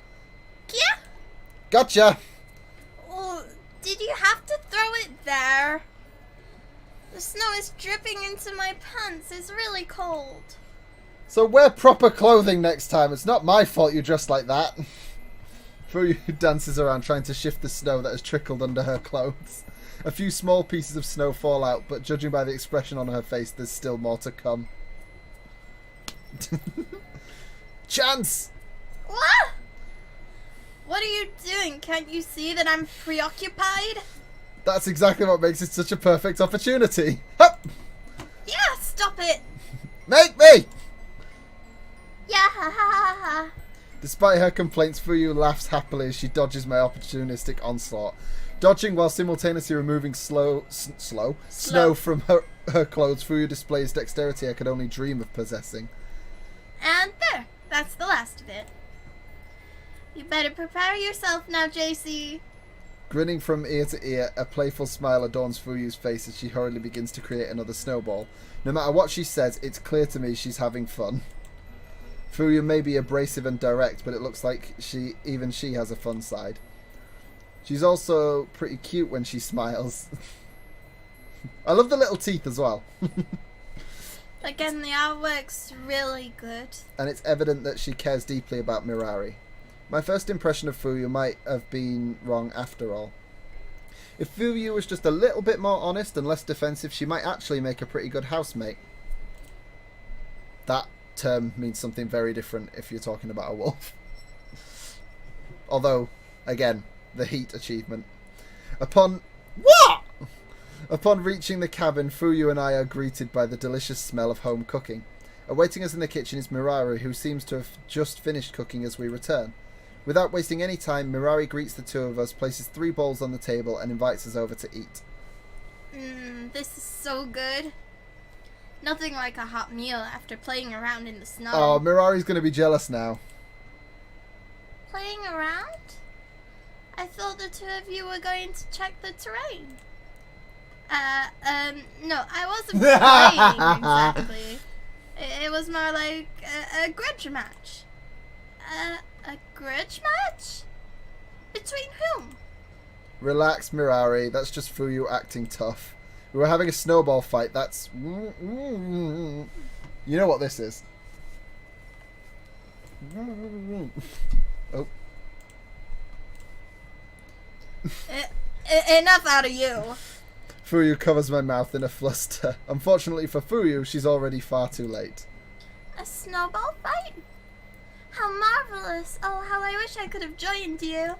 Yeah. Gotcha! Oh, did you have to throw it there? The snow is dripping into my pants. It's really cold. So wear proper clothing next time. It's not my fault you dressed like that. Fuyu dances around trying to shift the snow that has trickled under her clothes. A few small pieces of snow fall out, but judging by the expression on her face, there's still more to come. Chance! What? What are you doing? Can't you see that I'm preoccupied? That's exactly what makes it such a perfect opportunity. Hup! Yeah, stop it. Make me! Yeah. Despite her complaints, Fuyu laughs happily as she dodges my opportunistic onslaught. Dodging while simultaneously removing snow from her clothes, Fuyu displays dexterity I could only dream of possessing. And there. That's the last of it. You better prepare yourself now, JC. Grinning from ear to ear, a playful smile adorns Fuyu's face as she hurriedly begins to create another snowball. No matter what she says, it's clear to me she's having fun. Fuyu may be abrasive and direct, but it looks like even she has a fun side. She's also pretty cute when she smiles. I love the little teeth as well. Again, the artwork's really good. And it's evident that she cares deeply about Mirari. My first impression of Fuyu might have been wrong after all. If Fuyu was just a little bit more honest and less defensive, she might actually make a pretty good housemate. That term means something very different if you're talking about a wolf. Although, again, the heat achievement. Upon reaching the cabin, Fuyu and I are greeted by the delicious smell of home cooking. Awaiting us in the kitchen is Mirari, who seems to have just finished cooking as we return. Without wasting any time, Mirari greets the two of us, places 3 bowls on the table, and invites us over to eat. This is so good. Nothing like a hot meal after playing around in the snow. Oh, Mirari's going to be jealous now. Playing around? I thought the two of you were going to check the terrain. No, I wasn't playing exactly. It was more like a grudge match. A grudge match? Between whom? Relax, Mirari. That's just Fuyu acting tough. We were having a snowball fight. That's... You know what this is. Oh. Enough out of you. Fuyu covers my mouth in a fluster. Unfortunately for Fuyu, she's already far too late. A snowball fight? How marvelous. Oh, how I wish I could have joined you.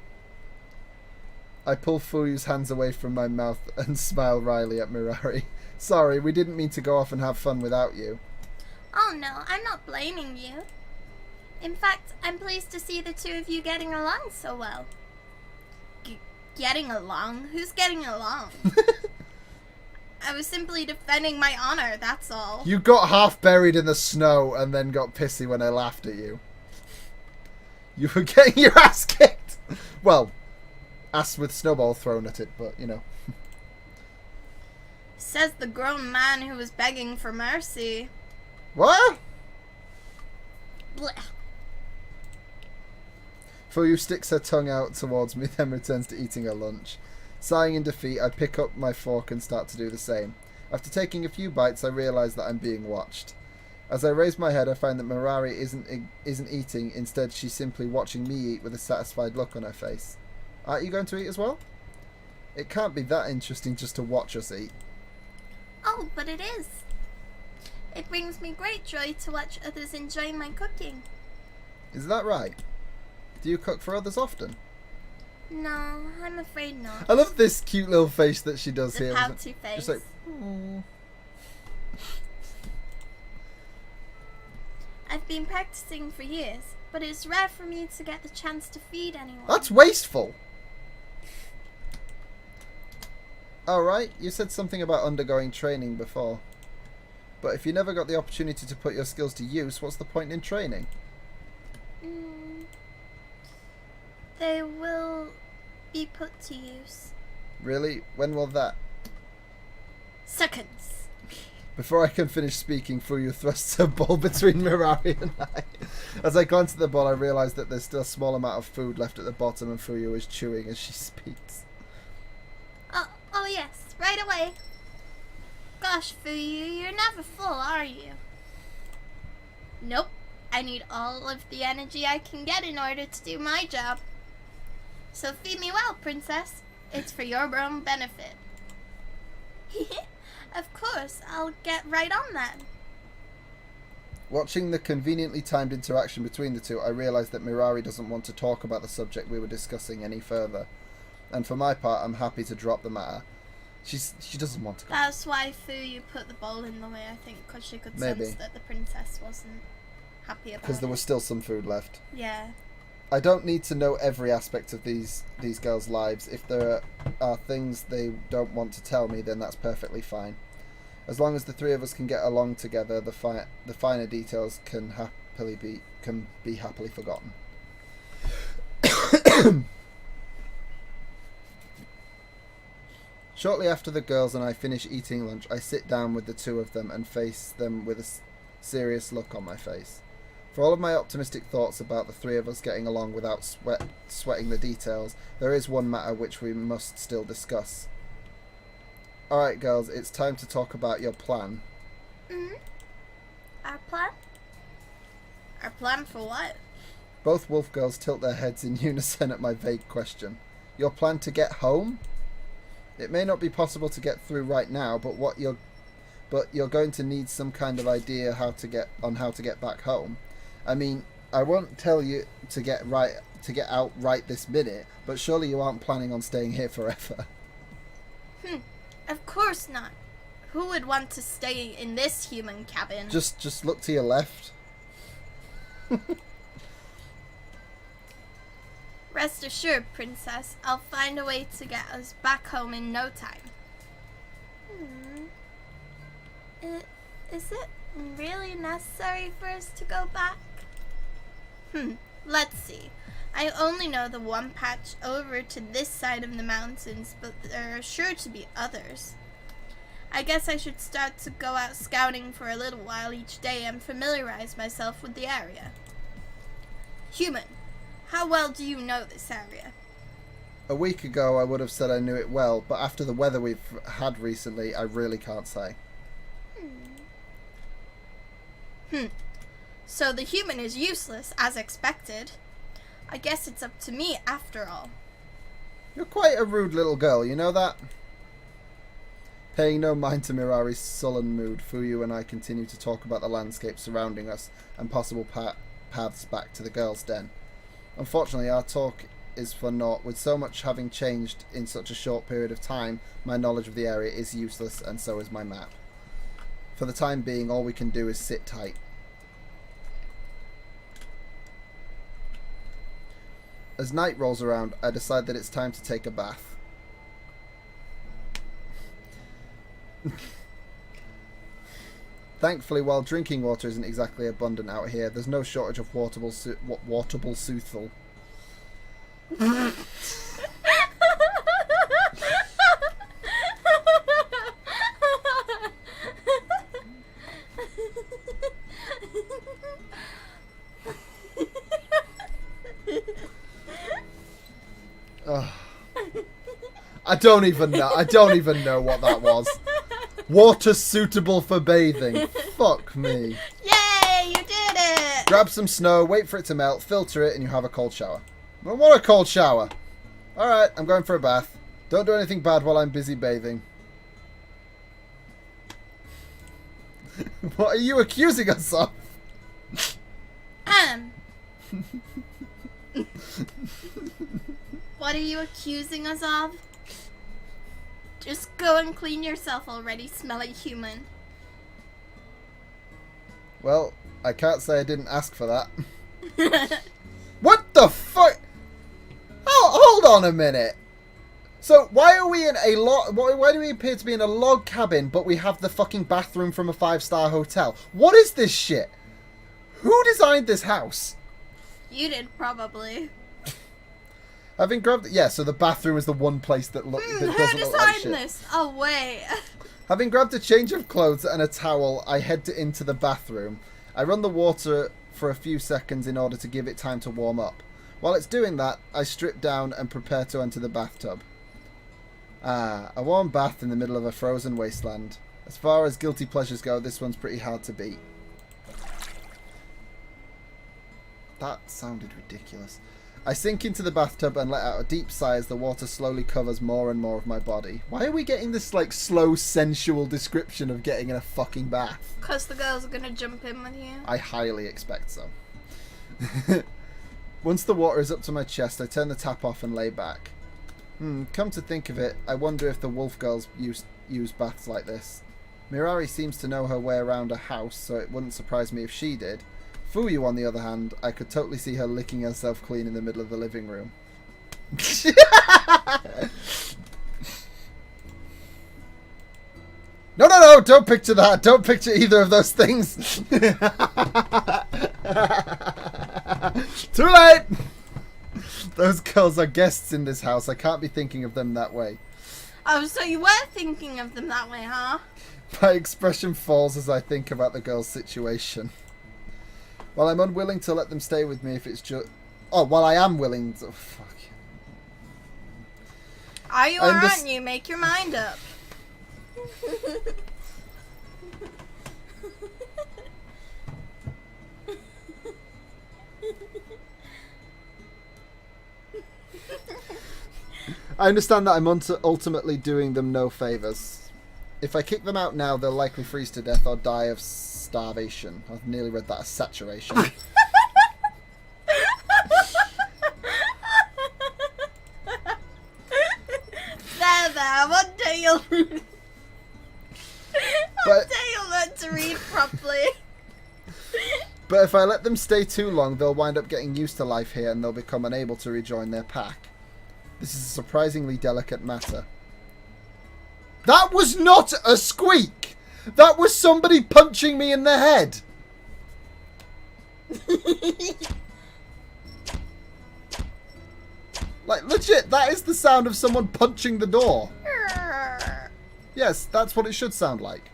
I pull Fuyu's hands away from my mouth and smile wryly at Mirari. Sorry, we didn't mean to go off and have fun without you. Oh no, I'm not blaming you. In fact, I'm pleased to see the two of you getting along so well. Getting along? Who's getting along? I was simply defending my honor, that's all. You got half buried in the snow and then got pissy when I laughed at you. You were getting your ass kicked. Well, ass with snowball thrown at it, but, you know. Says the grown man who was begging for mercy. What? Blech. Fuyu sticks her tongue out towards me, then returns to eating her lunch. Sighing in defeat, I pick up my fork and start to do the same. After taking a few bites, I realise that I'm being watched. As I raise my head, I find that Mirari isn't eating. Instead, she's simply watching me eat with a satisfied look on her face. Aren't you going to eat as well? It can't be that interesting just to watch us eat. Oh, but it is. It brings me great joy to watch others enjoy my cooking. Is that right? Do you cook for others often? No, I'm afraid not. I love this cute little face that she does The here. pouty face. Just like, "Aww." I've been practicing for years, but it's rare for me to get the chance to feed anyone. That's wasteful. Alright, you said something about undergoing training before. But if you never got the opportunity to put your skills to use, what's the point in training? Mm, they will be put to use. Really? When will that? Seconds. Before I can finish speaking, Fuyu thrusts a ball between Mirari and I. As I glance at the ball, I realise that there's still a small amount of food left at the bottom and Fuyu is chewing as she speaks. Oh yes, right away. Gosh, Fuyu, you're never full, are you? Nope. I need all of the energy I can get in order to do my job. So feed me well, princess. It's for your own benefit. Of course, I'll get right on that. Watching the conveniently timed interaction between the two, I realise that Mirari doesn't want to talk about the subject we were discussing any further. And for my part, I'm happy to drop the matter. She doesn't want to go. That's why Fuyu put the bowl in the way, I think, because she could sense that the princess wasn't happy about it. Because there was still some food left. Yeah. I don't need to know every aspect of these girls' lives. If there are things they don't want to tell me, then that's perfectly fine. As long as the three of us can get along together, the finer details can be happily forgotten. Shortly after the girls and I finish eating lunch, I sit down with the two of them and face them with a serious look on my face. For all of my optimistic thoughts about the three of us getting along without sweating the details, there is one matter which we must still discuss. Alright girls, it's time to talk about your plan. Mm-hmm. Our plan? Our plan for what? Both wolf girls tilt their heads in unison at my vague question. Your plan to get home? It may not be possible to get through right now, but you're going to need some kind of idea how to get back home. I mean, I won't tell you to get out right this minute, but surely you aren't planning on staying here forever. Of course not. Who would want to stay in this human cabin? Just look to your left. Rest assured, princess, I'll find a way to get us back home in no time. Is it really necessary for us to go back? Let's see. I only know the one patch over to this side of the mountains, but there are sure to be others. I guess I should start to go out scouting for a little while each day and familiarize myself with the area. Human, how well do you know this area? A week ago I would have said I knew it well, but after the weather we've had recently, I really can't say. So the human is useless, as expected. I guess it's up to me after all. You're quite a rude little girl, you know that? Paying no mind to Mirari's sullen mood, Fuyu and I continue to talk about the landscape surrounding us and possible paths back to the girls' den. Unfortunately, our talk is for naught. With so much having changed in such a short period of time, my knowledge of the area is useless, and so is my map. For the time being, all we can do is sit tight. As night rolls around, I decide that it's time to take a bath. Thankfully, while drinking water isn't exactly abundant out here, there's no shortage of waterable soothful. I don't even know what that was. Water suitable for bathing. Fuck me. Yay, you did it! Grab some snow, wait for it to melt, filter it, and you have a cold shower. I want a cold shower. Alright, I'm going for a bath. Don't do anything bad while I'm busy bathing. What are you accusing us of? What are you accusing us of? Just go and clean yourself already, smelly human. Well, I can't say I didn't ask for that. What the fuck? Oh, hold on a minute. So why are we in a why do we appear to be in a log cabin, but we have the fucking bathroom from a 5-star hotel? What is this shit? Who designed this house? You did, probably. Having grabbed... Yeah, so the bathroom is the one place that, that Who doesn't look like designed shit. this? Oh, wait. Having grabbed a change of clothes and a towel, I head into the bathroom. I run the water for a few seconds in order to give it time to warm up. While it's doing that, I strip down and prepare to enter the bathtub. Ah, a warm bath in the middle of a frozen wasteland. As far as guilty pleasures go, this one's pretty hard to beat. That sounded ridiculous. I sink into the bathtub and let out a deep sigh as the water slowly covers more and more of my body. Why are we getting this, like, slow, sensual description of getting in a fucking bath? Because the girls are going to jump in with you. I highly expect so. Once the water is up to my chest, I turn the tap off and lay back. Come to think of it, I wonder if the wolf girls use baths like this. Mirari seems to know her way around a house, so it wouldn't surprise me if she did. Fuyu, on the other hand, I could totally see her licking herself clean in the middle of the living room. No, don't picture that. Don't picture either of those things. Too late! Those girls are guests in this house. I can't be thinking of them that way. Oh, so you were thinking of them that way, huh? My expression falls as I think about the girl's situation. While I'm unwilling to let them stay with me if it's just... Oh, while I am willing to... Oh, fuck. Are you or aren't you? Make your mind up. I understand that I'm ultimately doing them no favours. If I kick them out now, they'll likely freeze to death or die of starvation. I've nearly read that as saturation. There. One day you'll learn to read properly. But if I let them stay too long, they'll wind up getting used to life here and they'll become unable to rejoin their pack. This is a surprisingly delicate matter. That was not a squeak! That was somebody punching me in the head! Like, legit, that is the sound of someone punching the door. Yes, that's what it should sound like.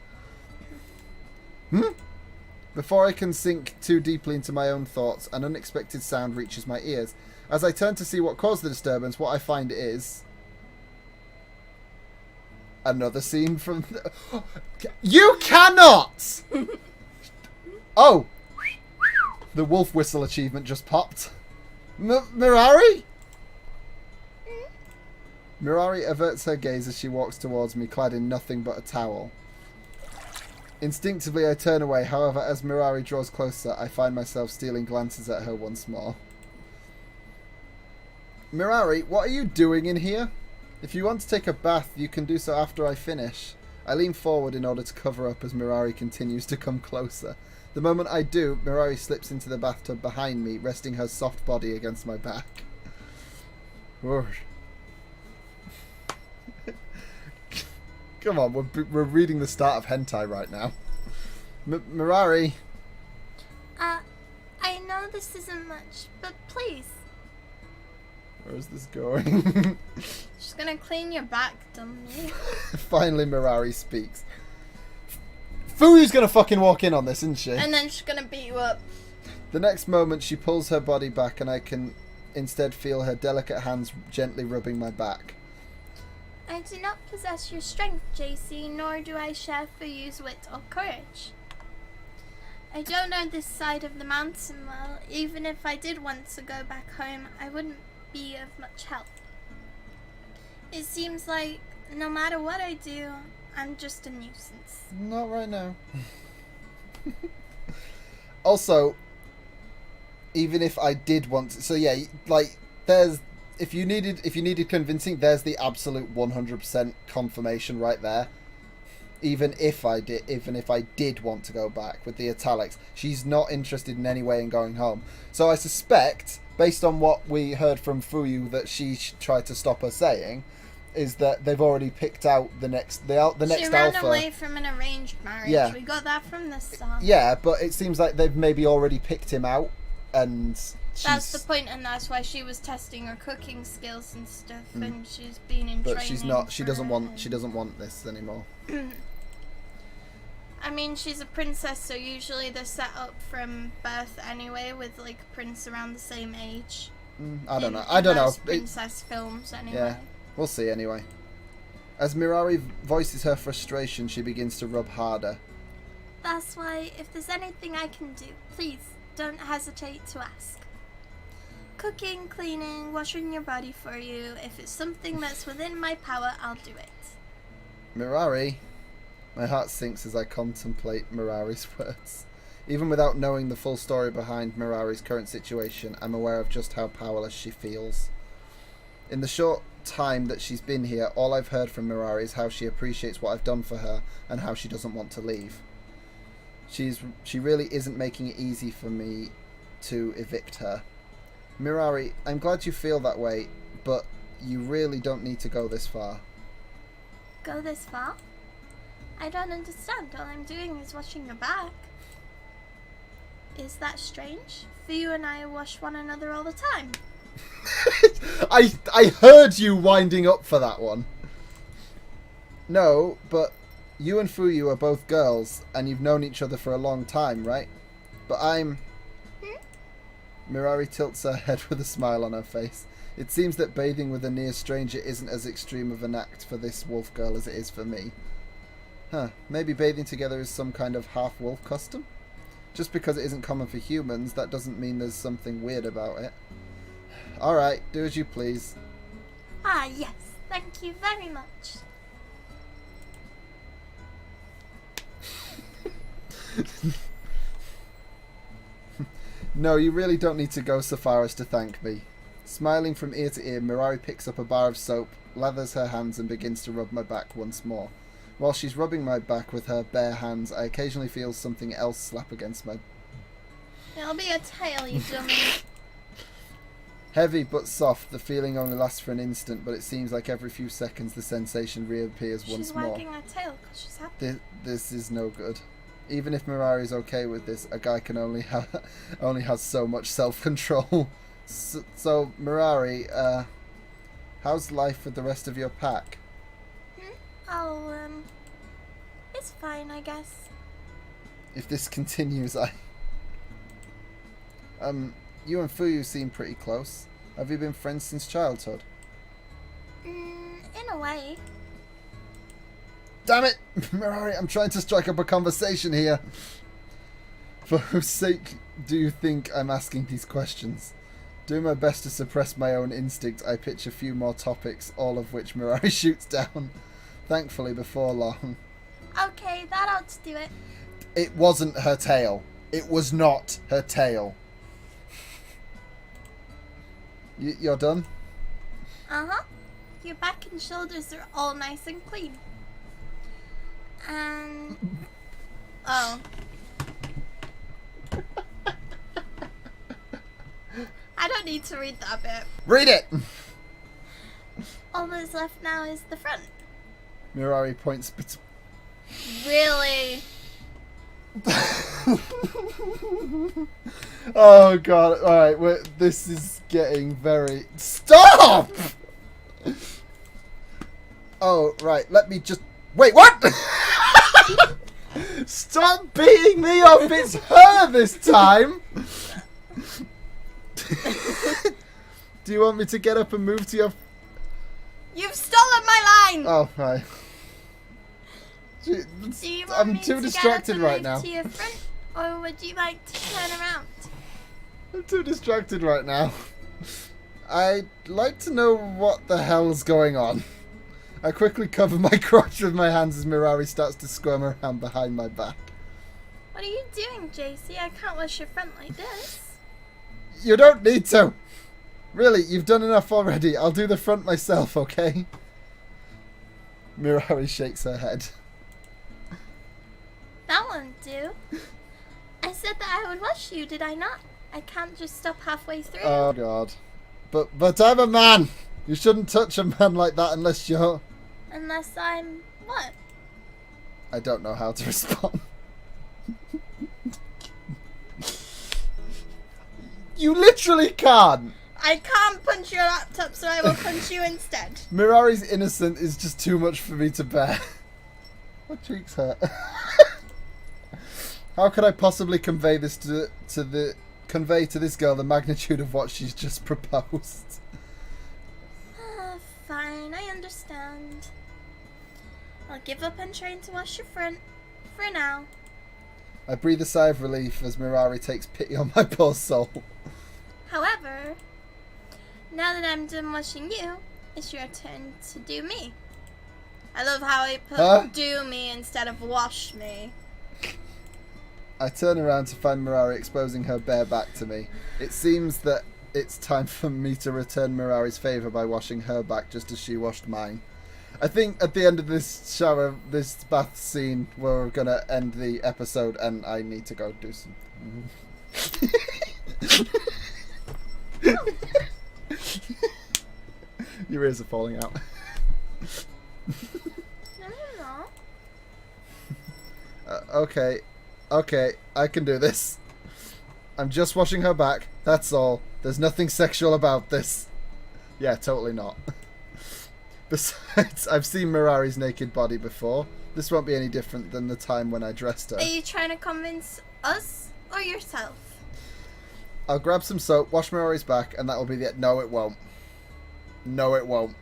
Before I can sink too deeply into my own thoughts, an unexpected sound reaches my ears. As I turn to see what caused the disturbance, what I find is... another scene from... You cannot! Oh! The wolf whistle achievement just popped. Mirari? Mirari averts her gaze as she walks towards me, clad in nothing but a towel. Instinctively, I turn away. However, as Mirari draws closer, I find myself stealing glances at her once more. Mirari, what are you doing in here? If you want to take a bath, you can do so after I finish. I lean forward in order to cover up as Mirari continues to come closer. The moment I do, Mirari slips into the bathtub behind me, resting her soft body against my back. Come on, we're reading the start of hentai right now. Mirari. I know this isn't much, but please. Where is this going? She's gonna clean your back, dummy. Finally, Mirari speaks. Fuyu's gonna fucking walk in on this, isn't she? And then she's gonna beat you up. The next moment, she pulls her body back and I can instead feel her delicate hands gently rubbing my back. I do not possess your strength, JC, nor do I share Fuyu's wit or courage. I don't know this side of the mountain well. Even if I did want to go back home, I wouldn't be of much help. It seems like no matter what I do, I'm just a nuisance. Not right now. Also, even if I did want to, so yeah, like there's if you needed convincing, there's the absolute 100% confirmation right there. Even if I did want to go back with the italics, she's not interested in any way in going home. So I suspect, based on what we heard from Fuyu that she tried to stop her saying, is that they've already picked out the next alpha. She ran away from an arranged marriage. Yeah. We got that from the song. Yeah, but it seems like they've maybe already picked him out and That's the point, and that's why she was testing her cooking skills and stuff, and she's been in but training. she's not. She for doesn't it want. and- She doesn't want this anymore. I mean, she's a princess, so usually they're set up from birth anyway, with like a prince around the same age. I don't know. In I don't know. most princess films, anyway. Yeah, we'll see anyway. As Mirari voices her frustration, she begins to rub harder. That's why, if there's anything I can do, please don't hesitate to ask. Cooking, cleaning, washing your body for you. If it's something that's within my power, I'll do it. Mirari. My heart sinks as I contemplate Mirari's words. Even without knowing the full story behind Mirari's current situation, I'm aware of just how powerless she feels. In the short time that she's been here, all I've heard from Mirari is how she appreciates what I've done for her and how she doesn't want to leave. She really isn't making it easy for me to evict her. Mirari, I'm glad you feel that way, but you really don't need to go this far. Go this far? I don't understand. All I'm doing is watching your back. Is that strange? For you and I wash one another all the time. I heard you winding up for that one. No, but you and Fuyu are both girls, and you've known each other for a long time, right? But I'm... Mirari tilts her head with a smile on her face. It seems that bathing with a near stranger isn't as extreme of an act for this wolf girl as it is for me. Huh, maybe bathing together is some kind of half-wolf custom? Just because it isn't common for humans, that doesn't mean there's something weird about it. Alright, do as you please. Ah, yes. Thank you very much. No, you really don't need to go so far as to thank me. Smiling from ear to ear, Mirari picks up a bar of soap, lathers her hands and begins to rub my back once more. While she's rubbing my back with her bare hands, I occasionally feel something else slap against my... It'll be a tail, you dummy. Heavy but soft, the feeling only lasts for an instant, but it seems like every few seconds the sensation reappears once more. She's wagging her tail because she's happy. This is no good. Even if Mirari's okay with this, a guy can only has so much self-control. So Mirari, how's life with the rest of your pack? Oh, it's fine, I guess. If this continues, you and Fuyu seem pretty close. Have you been friends since childhood? In a way. Damn it! Mirari, I'm trying to strike up a conversation here. For whose sake do you think I'm asking these questions? Doing my best to suppress my own instinct, I pitch a few more topics, all of which Mirari shoots down. Thankfully, before long. Okay, that ought to do it. It wasn't her tail. It was not her tail. You're done? Uh-huh. Your back and shoulders are all nice and clean. And... Oh. I don't need to read that bit. Read it! All that's left now is the front. Mirari points... Really? Oh god, alright, this is getting very... Stop! Oh, right, let me just... Wait, what? Stop beating me up, it's her this time! Do you want me to get up and move to your... You've stolen my line! Oh, right. Do you want I'm me too to distracted get up and right move now. to your front, or would you like to turn around? I'm too distracted right now. I'd like to know what the hell's going on. I quickly cover my crotch with my hands as Mirari starts to squirm around behind my back. What are you doing, JC? I can't wash your front like this. You don't need to. Really, you've done enough already. I'll do the front myself, okay? Mirari shakes her head. That won't do. I said that I would wash you, did I not? I can't just stop halfway through. Oh god. But I'm a man. You shouldn't touch a man like that unless you're... Unless I'm... what? I don't know how to respond. You literally can't. I can't punch your laptop, so I will punch you instead. Mirari's innocent is just too much for me to bear. My cheeks hurt. How could I possibly convey this to this girl the magnitude of what she's just proposed? Fine, I understand. I'll give up on trying to wash your front for now. I breathe a sigh of relief as Mirari takes pity on my poor soul. However, now that I'm done washing you, it's your turn to do me. I love how I put do me instead of wash me. I turn around to find Mirari exposing her bare back to me. It seems that it's time for me to return Mirari's favour by washing her back just as she washed mine. I think at the end of this bath scene, we're going to end the episode and I need to go do something. Your ears are falling out. No. Okay, I can do this. I'm just washing her back, that's all. There's nothing sexual about this. Yeah, totally not. Besides, I've seen Mirari's naked body before. This won't be any different than the time when I dressed her. Are you trying to convince us or yourself? I'll grab some soap, wash Mirari's back, and that'll be the... No, it won't. No, it won't.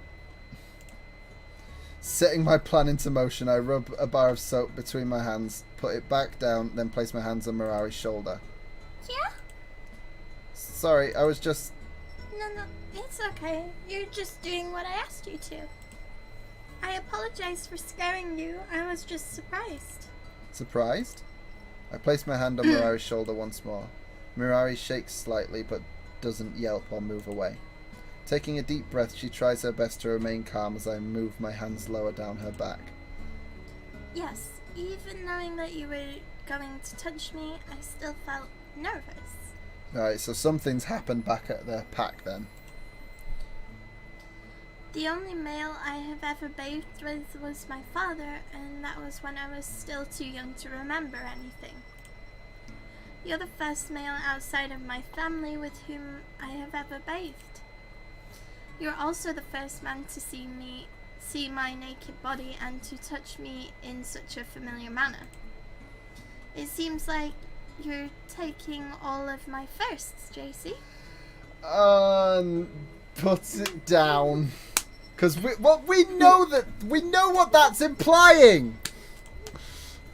Setting my plan into motion, I rub a bar of soap between my hands, put it back down, then place my hands on Mirari's shoulder. Yeah? Sorry, I was just... No, it's okay. You're just doing what I asked you to. I apologize for scaring you. I was just surprised. Surprised? I place my hand on Mirari's shoulder once more. Mirari shakes slightly, but doesn't yelp or move away. Taking a deep breath, she tries her best to remain calm as I move my hands lower down her back. Yes, even knowing that you were going to touch me, I still felt nervous. Alright, so something's happened back at the pack then. The only male I have ever bathed with was my father, and that was when I was still too young to remember anything. You're the first male outside of my family with whom I have ever bathed. You're also the first man to see my naked body and to touch me in such a familiar manner. It seems like you're taking all of my firsts, JC. Put it down. Because we know what that's implying.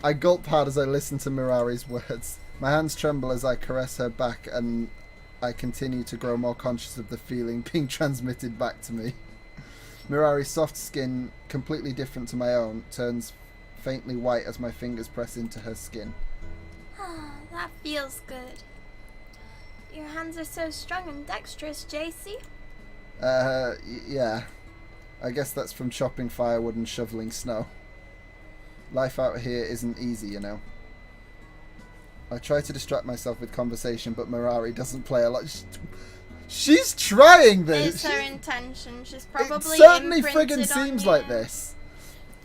I gulp hard as I listen to Mirari's words. My hands tremble as I caress her back, and I continue to grow more conscious of the feeling being transmitted back to me. Mirari's soft skin, completely different to my own, turns faintly white as my fingers press into her skin. That feels good. Your hands are so strong and dexterous, JC. Yeah. I guess that's from chopping firewood and shoveling snow. Life out here isn't easy, you know. I try to distract myself with conversation, but Mirari doesn't play a lot. She's trying this. It's her intention. She's probably it certainly imprinted friggin' on seems you. like this.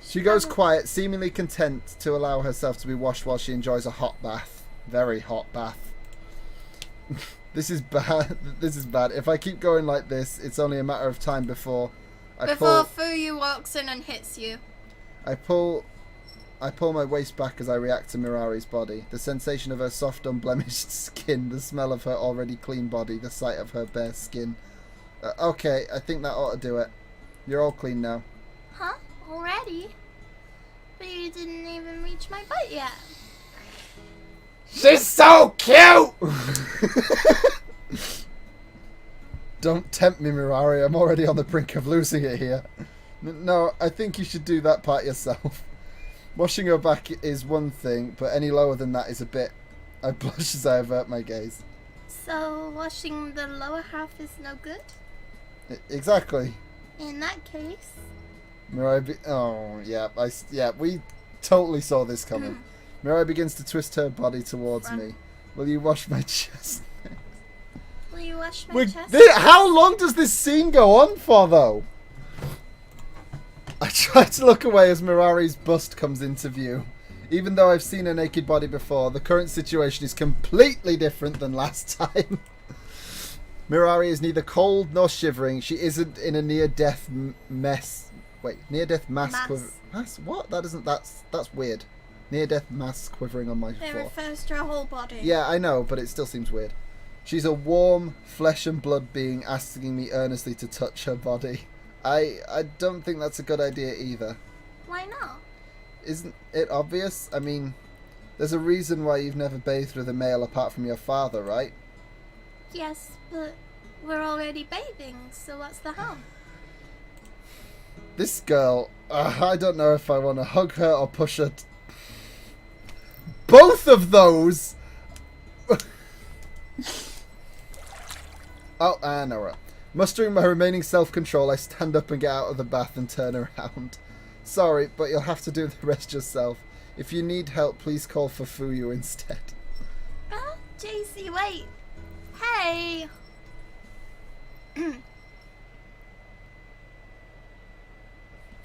She goes quiet, seemingly content to allow herself to be washed while she enjoys a hot bath. Very hot bath. This is bad. This is bad. If I keep going like this, it's only a matter of time before Fuyu walks in and hits you. I pull my waist back as I react to Mirari's body. The sensation of her soft, unblemished skin, the smell of her already clean body, the sight of her bare skin. Okay, I think that ought to do it. You're all clean now. Huh? Already? But you didn't even reach my butt yet. She's so cute! Don't tempt me, Mirari. I'm already on the brink of losing it here. No, I think you should do that part yourself. Washing her back is one thing, but any lower than that is a bit... I blush as I avert my gaze. So, washing the lower half is no good? Exactly. In that case... Mirari oh, yeah, we totally saw this coming. Mirari begins to twist her body towards me. Will you wash my chest? Will you wash my chest? How long does this scene go on for, though? I try to look away as Mirari's bust comes into view. Even though I've seen her naked body before, the current situation is completely different than last time. Mirari is neither cold nor shivering. She isn't in a near-death mess. Wait, near-death mass. Mass? What? That's weird. Near-death mass quivering on my It floor. refers to her whole body. Yeah, I know, but it still seems weird. She's a warm, flesh and blood being asking me earnestly to touch her body. I don't think that's a good idea either. Why not? Isn't it obvious? I mean, there's a reason why you've never bathed with a male apart from your father, right? Yes, but we're already bathing, so what's the harm? This girl, I don't know if I want to hug her or push her. Both of those! Oh, I know her. Mustering my remaining self-control, I stand up and get out of the bath and turn around. Sorry, but you'll have to do the rest yourself. If you need help, please call for Fuyu instead. JC, wait. Hey!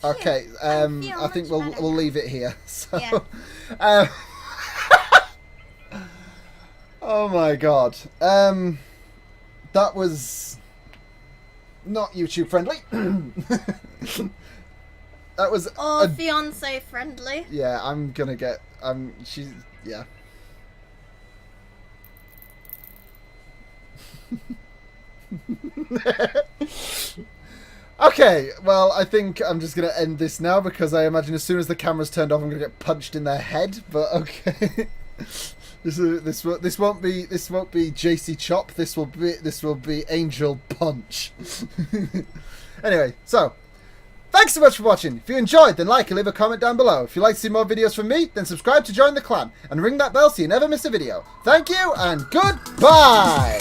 Okay, I I think feel much better we'll now. leave it here. So, Yeah. oh my god. That was not YouTube friendly. That was Or fiance friendly. yeah, I'm gonna get she's yeah. Okay, well, I think I'm just gonna end this now because I imagine as soon as the camera's turned off, I'm gonna get punched in the head. But okay, this won't be JC Chop. This will be Angel Punch. Anyway, so thanks so much for watching. If you enjoyed, then like and leave a comment down below. If you'd like to see more videos from me, then subscribe to join the clan and ring that bell so you never miss a video. Thank you and goodbye.